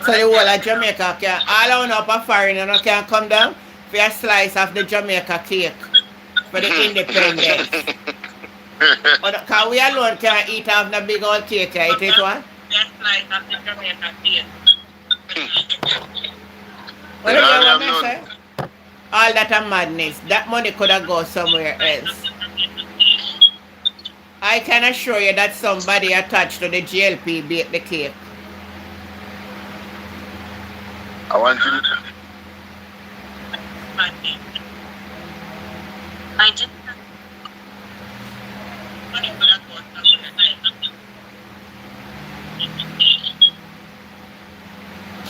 So the whole of Jamaica can, all on up a foreigner can come down for a slice of the Jamaica cake for the independence. Because we alone can't eat off the big old cake, it is what? Slice of the Jamaica cake. What do you want to say? All that a madness. That money could have gone somewhere else. I can assure you that somebody attached to the JLP baked the cake. I want you to... I just...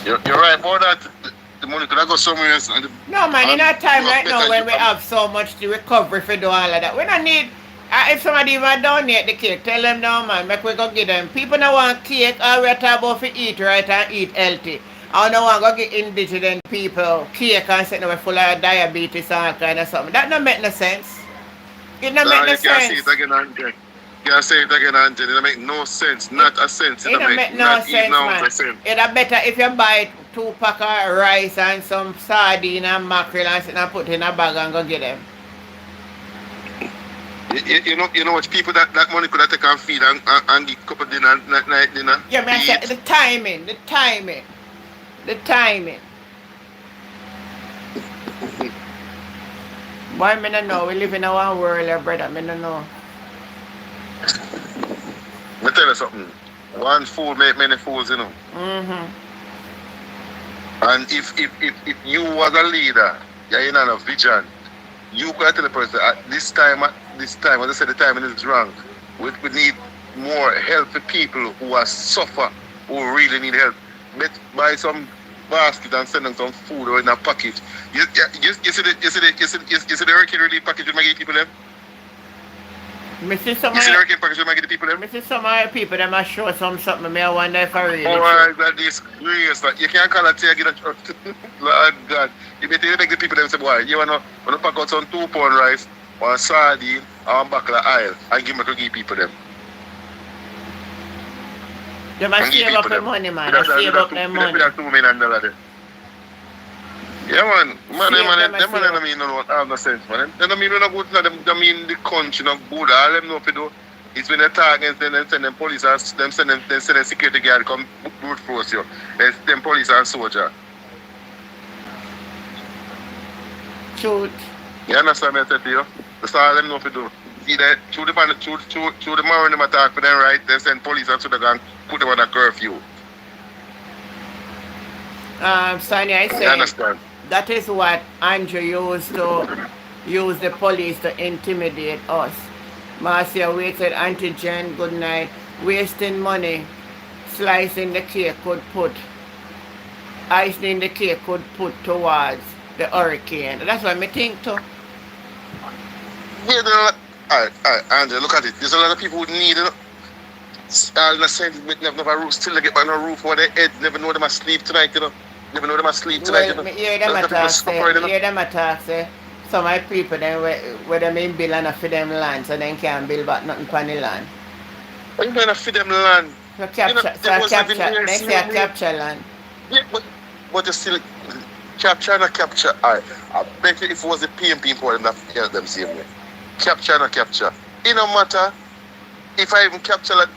You're right about that. The money could have go somewhere else. No man, in our time right now when we have so much to recovery for do all of that, we don't need, if somebody even donate the cake, tell them no man, make we go give them. People don't want cake, all we are talking about to eat right and eat healthy. I don't want to go get indigent people cake and sit there full of diabetes and all kind of something. That don't make no sense. It don't make no sense. You can't say it again, Angel. You can't say it again, Angel. It don't make no sense. Not a sense. It don't make no sense, man. It's better if you buy 2 pack of rice and some sardine and mackerel and sit and put in a bag and go get them. You know what people that money could have taken and feed and give a couple dinner, night dinner. Yeah, man, I said the timing. Why me no know? We live in our world, brother. Me no know. me tell you something. One fool make many fools, you know. Mm-hmm. And if you was a leader, you're in a vision, you can tell the person at this time, as I said, the timing is wrong. We need more help for people who are suffer, who really need help. But buy some basket and send them some food or in a package. You see the hurricane relief package with Maggie people them? Me see some you see the hurricane package with Maggie people them? Me see some of the people them might show something. Me I wonder if I really that disgrace. You can't call it again. Lord God. You better make the people them say, boy, you wanna pack out some 2 pound rice or a sardine or a buckle of oil and give me to give people them. They must save up their money, man. They save up their money. $2 million there. Yeah, man. Them man mean no have no sense, man. They don't mean no good. They mean the country no good. All them know to do is when they talk and then send them police and them send them security guard come brute force you. Them police and soldier. Truth. You understand me? I said to you. That's all them know to do. Either through the Maroon them attack for them right, they send police and so they go put them on a curfew. Sonia, I say that is what Andrew used to use the police to intimidate us. Marcia waited antigen, good night, wasting money, slicing the cake could put, icing the cake could put towards the hurricane. That's what I think too. Yeah, alright, Andrew, look at it. There's a lot of people who need it. All the same, never have a roof, still they get on a roof over their head, never know them asleep tonight, you know. Never know them asleep tonight, well, you know. Hear them attack, say, some of the people then where them in build and feed them land, so they can't build back nothing on the land. What you mean to feed them land? So capture land. Yeah, but you still capture and capture. I bet you if it was the PMP for them that help them save me. Capture and capture. It no matter if I even capture that,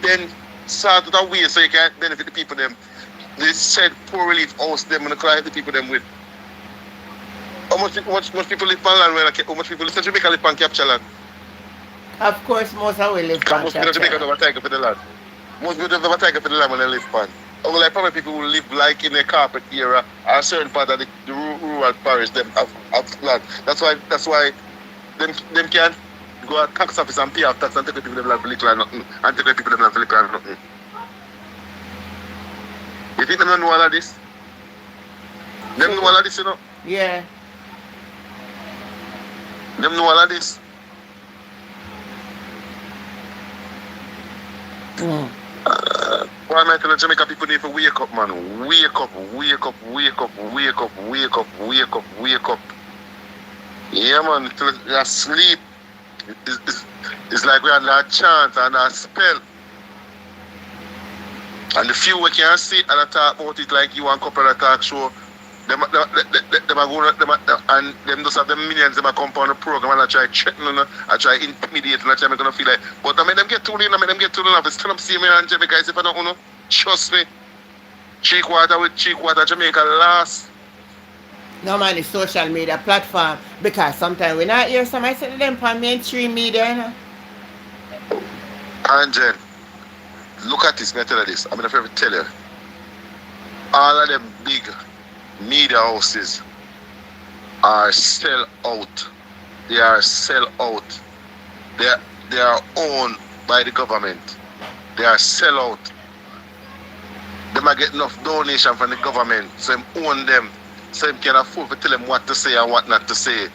then start it away so you can benefit the people them. They said poor relief house them and the client the people them with. How much people live on land? How much people live in Jamaica live on capture land? Of course, most of we live on most people in Jamaica have a tiger for the land. Most people have a tiger for the land when they live on. Or like probably people who live like in the carpet area or a certain part of the rural parish them have land. That's why them can't go to tax office and pay off tax and take the people them land for little and nothing. And take the people them land for little and nothing. You think them don't know all of this? Them know all of this, you know? Yeah. Them know all of this? Why am I telling Jamaica people need to wake up, man? Wake up. Yeah, man, you're asleep. It's like we had a chant and a spell. And the few we can see and talk about it like you and couple of talk show, them are going and them just have the millions them come on the program and try threaten and try intimidate and try make them feel like, but I make them get too late, It's still up see me and Jamaica if I don't know. Trust me. Cheek water Jamaica last. No man, it's social media platform because sometimes we not hear somebody say them on mainstream media, you know. And Jen, look at this, I tell you this. I'm going to tell you. All of them big media houses are sell out. They are sell out. They are owned by the government. They are sell out. They might get enough donation from the government, so they own them, so they can afford to tell them what to say and what not to say.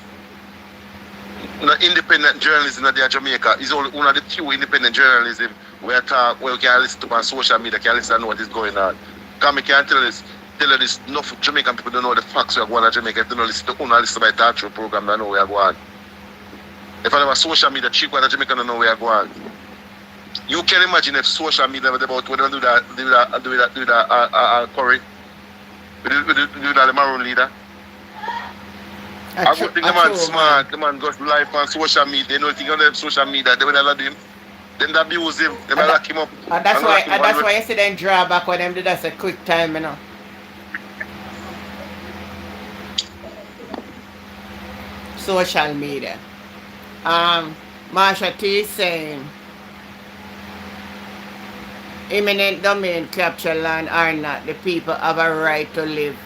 No independent journalism in Jamaica is only one of the few independent journalism where we can listen to on social media, can listen to what is going on. Because I can tell you this, enough Jamaican people don't know the facts we are going on in Jamaica. If they don't listen to listen by talk show program, they know where we are going. If I have a social media cheap one Jamaica don't know where we are going. You can imagine if social media was about when they do that Currie, do that the Maroon leader. I would think the man smart, the man got life on social media, they know things on them social media, they will not do him. Then they abuse him, they will lock him up. And that's why you see them draw back when them do that a quick time, you know. Social media. Marsha T is saying Eminent domain capture land or not, the people have a right to live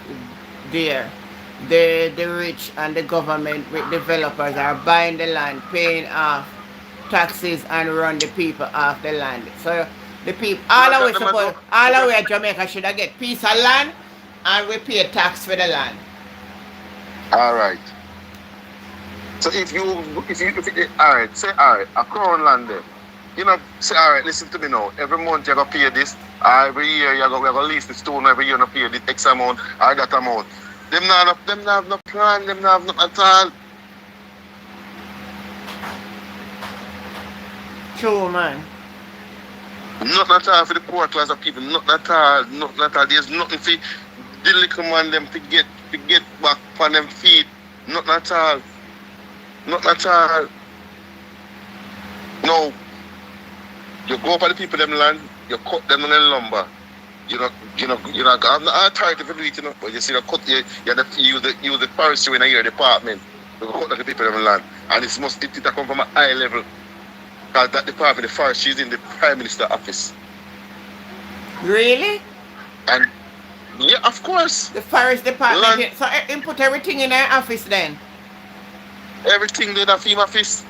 there. The rich and the government with developers are buying the land, paying off taxes and run the people off the land. So the people, all the way Jamaica should have get piece of land and we pay tax for the land. All right. So if you all right, say all right, a crown land there. You know, say all right, listen to me now. Every month you're gonna pay this, every year you're gonna lease the stone, every year you pay this X amount or that amount. Them not have no plan, them not have nothing at all. True, man. Nothing at all for the poor class of people, nothing at all. There's nothing for the little man them to get back on them feet. Nothing at all. Nothing at all. No. You go up at the people them land, you cut them on the lumber. You know, I'm not authority for it, you know, but you see the cut you have to use the forestry in your department. You cut the people them land. And it come from a high level. Because that department, the forestry is in the Prime Minister's office. Really? And yeah, of course. The forest department. So he put everything in their office then? Everything in the FEMA office.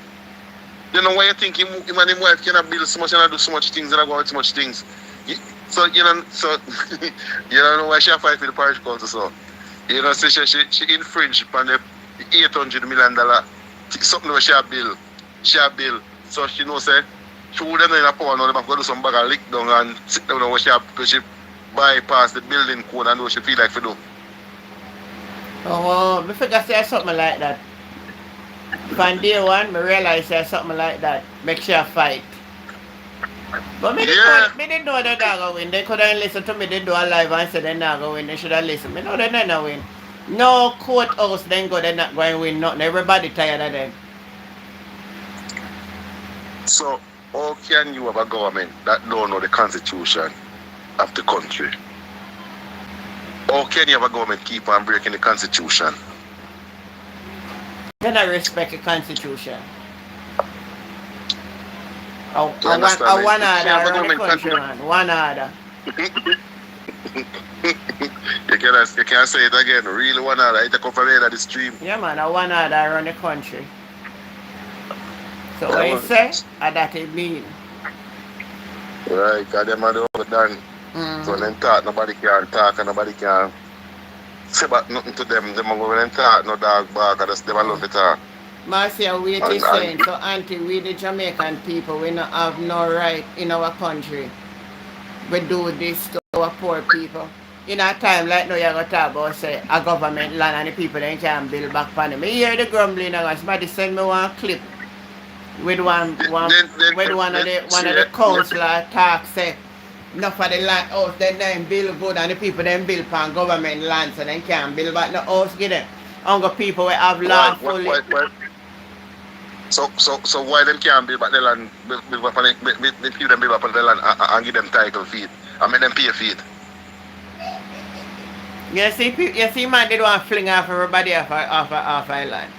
You know why you think him and his wife cannot build so much and do so much things and go out so much things. So you don't know why she fight for the parish council so. You know, so she infringed upon the $800 million something where she build. So she knows say she wouldn't know in a power now, they have to do some bag of lick down and sit down where she bypass the building code and what she feel like to do. Oh, I forgot to say something like that. From day one, I realized there's something like that. Make sure I fight. But me didn't know they're not going to win. They couldn't listen to me. They do a live and say they're not going to win. They should have listened. Me know they're not going to win. No courthouse then go, they're not going to win nothing. Everybody tired of them. So, how can you have a government that don't know the constitution of the country? How can you have a government keep on breaking the constitution? They don't respect the constitution. One order around the country, man. One order. You can say it again. Really one order. It come from the end of the stream. Yeah, man. One order around the country. So what you say, that it mean. Right, because them are the overdone. So then talk, nobody can talk and nobody can say back nothing to them. Them are going to talk, no dog bark, and them alone to talk. Marcia, we is saying, so auntie, we the Jamaican people, we not have no right in our country. We do this to our poor people. In a time like now, you're going to talk about, say, a government land and the people then can build back on them. I hear the grumbling, somebody send me one clip with one of the councillor talk, say, enough of the land house, then build good and the people then build on government land so they can't build back the house, give them. Only people will have lawfully. So why them can't build back the land, build back on the people them build back on the land and give them title feed and make them pay feed? You see man, they don't fling off everybody off island.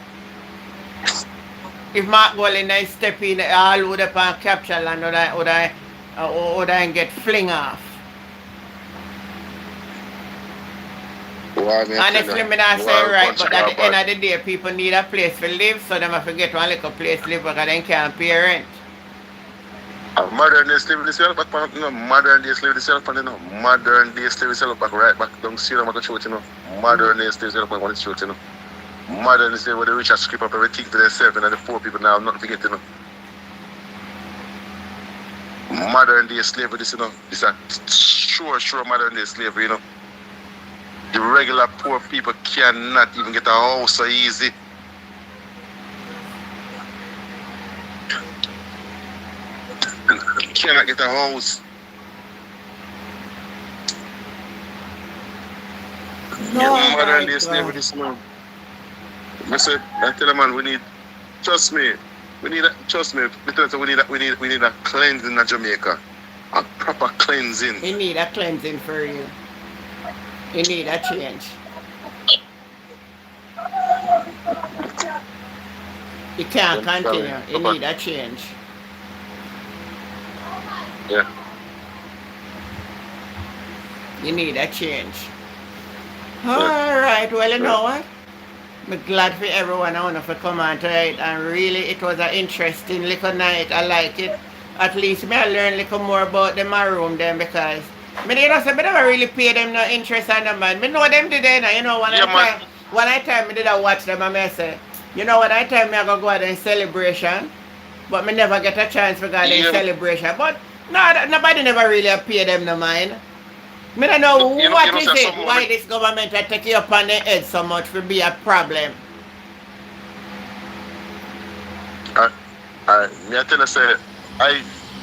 If Mark Golden and step in all would up and capture land or I get fling off. Honestly, me not say right, but at the end of the day, people need a place to live, so they have to get one little place to live because they can't pay rent. Modern day slave itself back, modern day slave itself, modern day slave itself back right back. Don't see them at the shoot, Modern day slave itself back on the shoot, Modern day slave where the rich have script up everything to themselves and the poor people now have nothing to get, Modern day slavery, this, this a sure modern day slavery, The regular poor people cannot even get a house so easy. Cannot get a house. No, modern day slavery, this man. I tell the man, we need, trust me, we need a cleansing in Jamaica. A proper cleansing. We need a cleansing for you. You need a change. You can't continue. You need a change. Yeah. You need a change. Alright, well, you know what? I'm glad for everyone I want to come on tonight, and really it was an interesting little night. I like it. At least me I learn a little more about the Maroon then, because me never really pay them no interest on them, man. Me know them today now, you know, when I time me did I watch them and I say, you know what, I time me I go out in celebration, but me never get a chance to go out in celebration. But no, nobody never really pay them no mind. I don't know what is it, why this government are taking up on the head so much to be a problem. Me I tell you, say,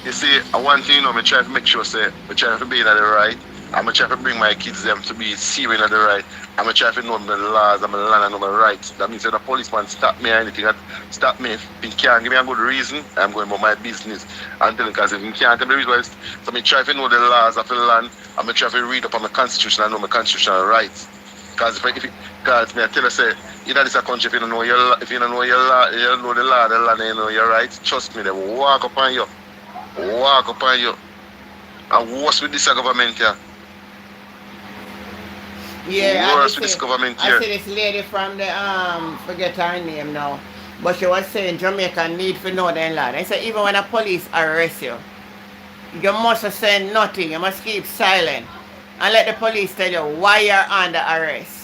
you see, one thing, you know, I try to make sure, say, I try to be in the right, I'm trying to bring my kids them to be serious in the right, I'm trying to know the laws, I'm land and know my rights. That means that the policeman stop me or anything, stop me, if he can't give me a good reason, I'm going about my business. And tell him, because if he can't tell me the reason, so I try to know the laws of the land, I'm trying to read up on my constitution and know my constitutional rights. Because because me I tell you, say, in this country, if you don't know your law, if you don't know your law, you don't know the law, the land, you know your rights, trust me, they will walk upon you. Walk upon you. And what's with this government here? Yeah, worse with this government here. I see this lady from the forget her name now, but she was saying Jamaica need to know their law. They say even when a police arrest you, you must say nothing. You must keep silent and let the police tell you why you're under arrest.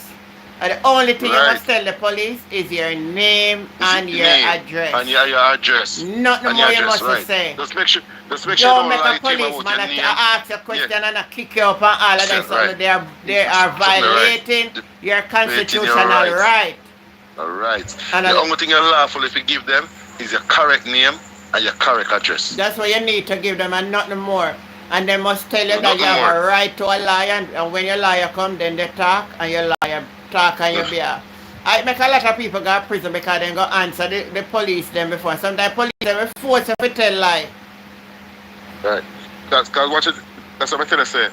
And the only thing you must tell the police is your name and your address. And your address. Nothing more you must say. Just make sure don't make a policeman ask you a question and kick you up and all of that. So they are violating your constitutional right. Alright. The only thing you're lawful if you give them is your correct name and your correct address. That's what you need to give them and nothing more. And they must tell you that you have a right to a lawyer, and when your lawyer come, then they talk, and your lawyer talk on your behalf. I make a lot of people go to prison because they go answer the police them before. Sometimes police them will force you to tell lie. Right. That's what I tell you, say.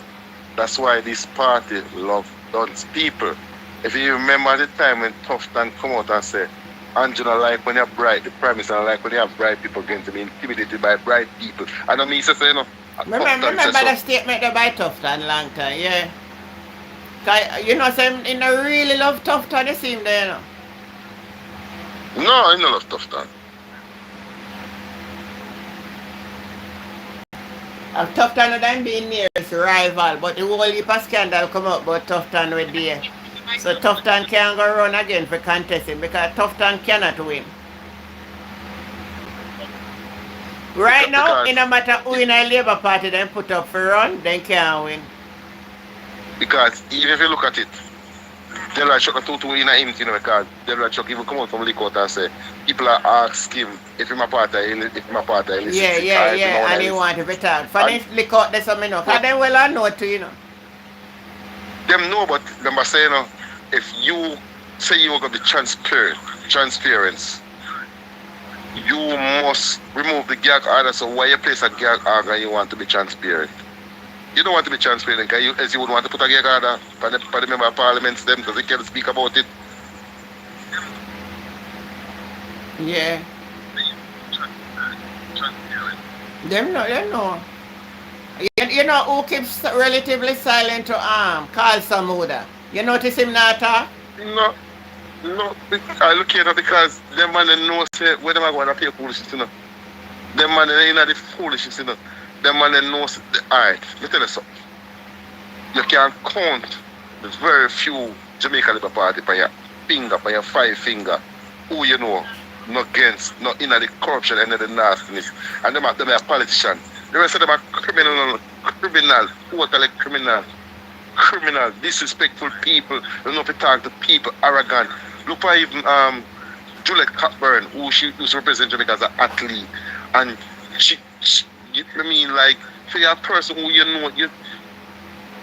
That's why this party love guns people. If you remember the time when Tufton come out and say, Angela like when you're bright, the Prime Minister like when you have bright people going to be intimidated by bright people. I don't mean to say no. Remember the statement by Tufton long time, yeah. You know, say in a really love Tufton, you see him there, you know? No, I don't love Tufton. Tufton would be nearest rival, but the whole heap of scandal come up about Tufton with there. So Tufton can't go run again for contesting because Tufton cannot win. Right now, it no matter who in a Labour Party then put up for run, they can't win. Because even if you look at it, they'll chuck a 2-2 in a empty, you know, because they'll chuck even come out from Lick out and say, people are asking him if my party is Yeah, and he want to be talked. For this Lick out, there's something else. Because they well know too, you know. Them know, but them are saying, you know, if you say you're going to be transparent, you must remove the gag order. So why you place a gag order you want to be transparent? You don't want to be transparent because as you would want to put a gag order for the member of parliament them because they can't speak about it. Yeah. Them know. You know who keeps relatively silent to Carl Samuda? You notice him not talk? No, I look at it because them man know say where them are going to pay foolishness, you know. Them man in the foolishness, you know. Them man know say, alright, let me tell you something. You can count the very few Jamaica Labour Party by your finger, by your 5 finger, who you know, not against, not in the corruption and the nastiness. And them are politicians. The rest of them are criminal, totally criminal, disrespectful people, don't know if you talk to people, arrogant. Look at even Juliet Cockburn, who she used to represent Jamaica as an athlete. And she I mean, like, for your person who you know,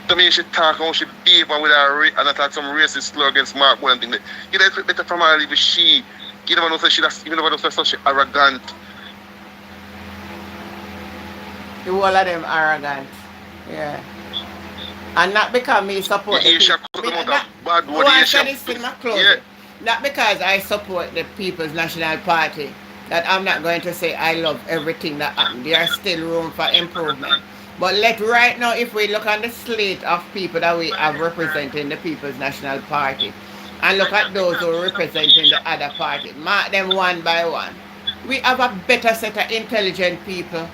to me she talk how she behave with her and attack some racist slur against Mark Boyle and things. You know, better from her leave she. You never know say even though say such arrogant. The whole of them arrogant. Yeah. And not because me support the people. Not because I support the People's National Party, that I'm not going to say I love everything that happened. There is still room for improvement. But right now, if we look on the slate of people that we have representing the People's National Party, and look at those who are representing the other party, mark them one by one. We have a better set of intelligent people.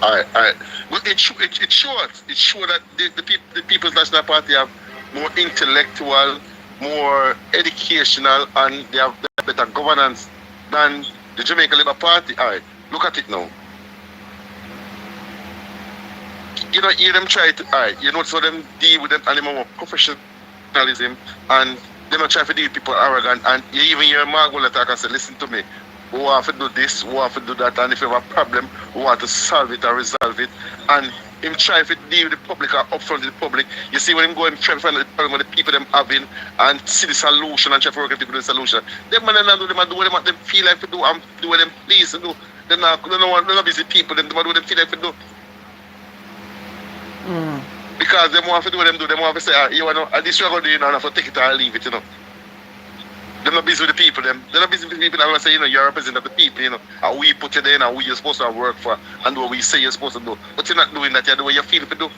All right. Well, it shows that the People's National Party have more intellectual, more educational, and they have better governance than the Jamaica Labour Party. All right, look at it now. You know, hear them try to, all right, you know, so them deal with them and them more professionalism, and they don't try to deal with people arrogant, and you even hear Mark will attack and say, listen to me, we want to do this, we want to do that, and if you have a problem, we want to solve it or resolve it, and him try to deal with the public or upfront with the public. You see when him go and try to find the problem with the people them having and see the solution and try to work with people with the solution. Them man not do them and do what them feel like to do and do what them please to do. They're not busy people, them do what them feel like to do. Because they want to do what them do, they want to say, you know, this you're going to do, you know, and have to take it or leave it, you know. They're not busy with the people, them. They're not busy with the people that want to say, you know, you're a representative of the people, you know, and we put you there and we you're supposed to work for and do what we say you're supposed to do. But you're not doing that, you're doing what you feel to do.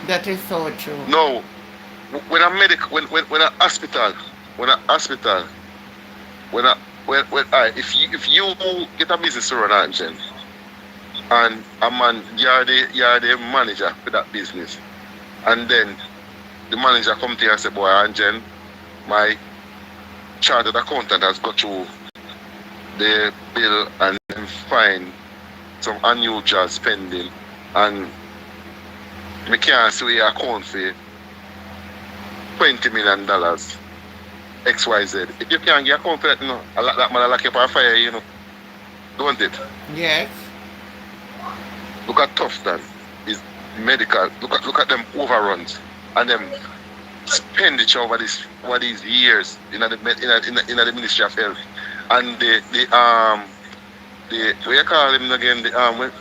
That is so true. No. When a medic, when a hospital, if you get a business to run, Angel, and a man, you're the manager for that business, and then the manager come to you and say, boy, Angel, my chartered accountant has got through the bill and find some unusual spending, and we can't see your account for $20 million, XYZ. If you can't get account for that, you know, that man will lock you up on fire, you know. Don't it? Yes. Look at Tufton, is medical. Look at them overruns and them expenditure over these years in the Ministry of Health, and the what you call him again, what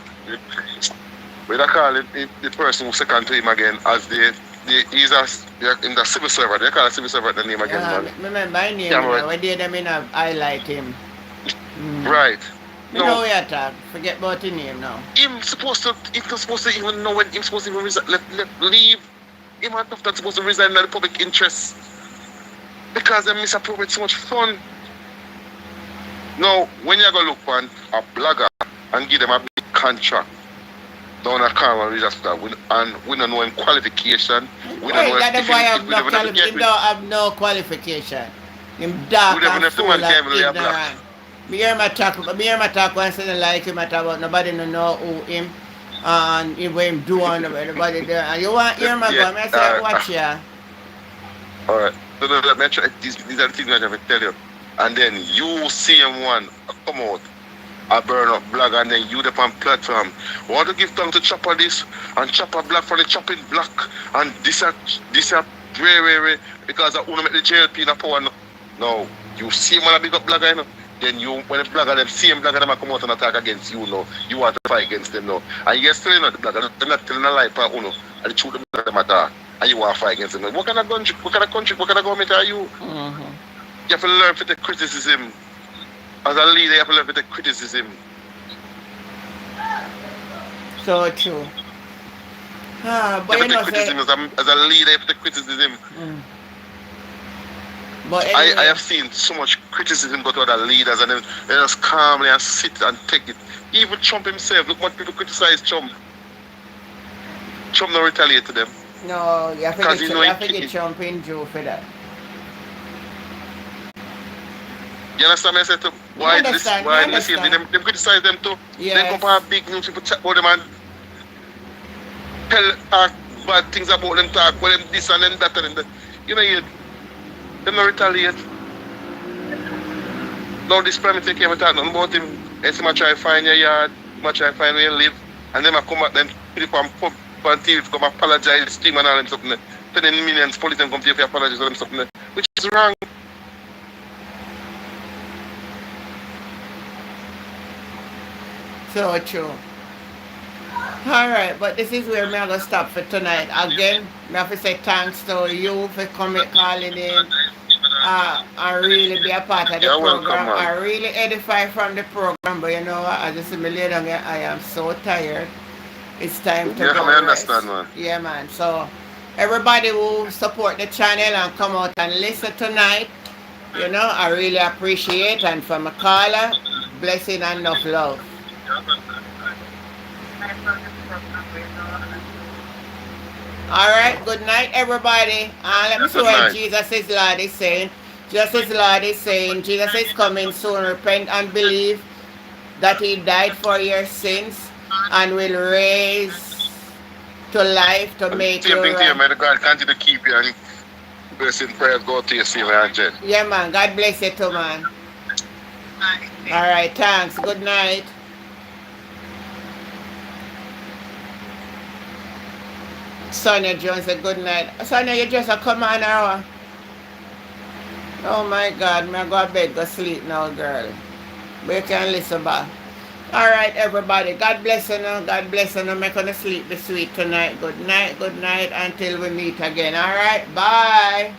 you call it, the person who's second to him again as he's in the civil servant. They call a civil servant the name again, man. Remember my name, when they them in highlight him. Right. No, know where talk. Forget about the name now. He's supposed to even know when he's supposed to even leave. Him and Tufton supposed to resign in the public interest because they misappropriate so much fun. Now, when you go look for a blogger and give them a big contract down at Carmel Regional Hospital, and we don't know him qualification, we don't know if he don't have no qualification. Him dark and full of ignorant. Me hear my talk once and I like him at about nobody don't know who him and what him do and everybody there. And you want hear my go, I say watch here. Alright. So let me try these are the things I have to tell you. And then you see him one come out, a burn up blog, and then you up on platform. Want to give tongue to Chopper this and Chopper black for the chopping black, and this are very because I want to make the JLP in a power. No, you see him on a big up blogger, you know. Then you, when the blogger, them same blogger, them come out and attack against you, no. You want to fight against them, no. And you're still not the blogger, they're not telling a lie for you, and the truth of them attack, and you want to fight against them. What kind of country, what kind of government are you? Mm-hmm. You have to learn to take criticism. As a leader, you have to learn to take criticism. So true. But you know, as a leader, you have to take criticism. But anyway, I have seen so much criticism go to other leaders, and then they just calmly and sit and take it. Even Trump himself, look what people criticize Trump. Trump don't retaliate to them. No, you have to get Trump in jail for that. You understand me? I said to why them criticize them too. Yes. They come for big news, people chat about them and talk bad things about them, talk about them this and then that and that. You know, they don't retaliate. Now this prime minister came and talk nothing about him. They say, try to find your yard, try to find where you live, and then I come back then people come on TV to come apologize, stream and all them something. Spending millions, police come to you for apologize for them something, which is wrong. So true. Alright, but this is where I'm going to stop for tonight. Again, I have to say thanks to you for calling in. and really be a part of the You're program. welcome, man. I really edify from the program, but you know what? I just lay down here, I am so tired. It's time to go I rest. understand, man. Yeah, man. So everybody who support the channel and come out and listen tonight, you know, I really appreciate. And from a caller, blessing and enough love. All right, good night, everybody. Let me see what Jesus is Lord is saying. Just as Lord is saying, Jesus is coming soon. Repent and believe that He died for your sins and will raise to life to make you. Same thing to you, may God continue to keep you and blessing prayers go to your Savior and Jen. Yeah, man. God bless you too, man. All right, thanks. Good night. Sonia Jones said good night. Sonia, you just a command hour. Oh my God, me go to bed, go sleep now, girl. But you can listen back. Alright, everybody. God bless you now. God bless you now. I'm going to sleep this week tonight. Good night, until we meet again. Alright, bye.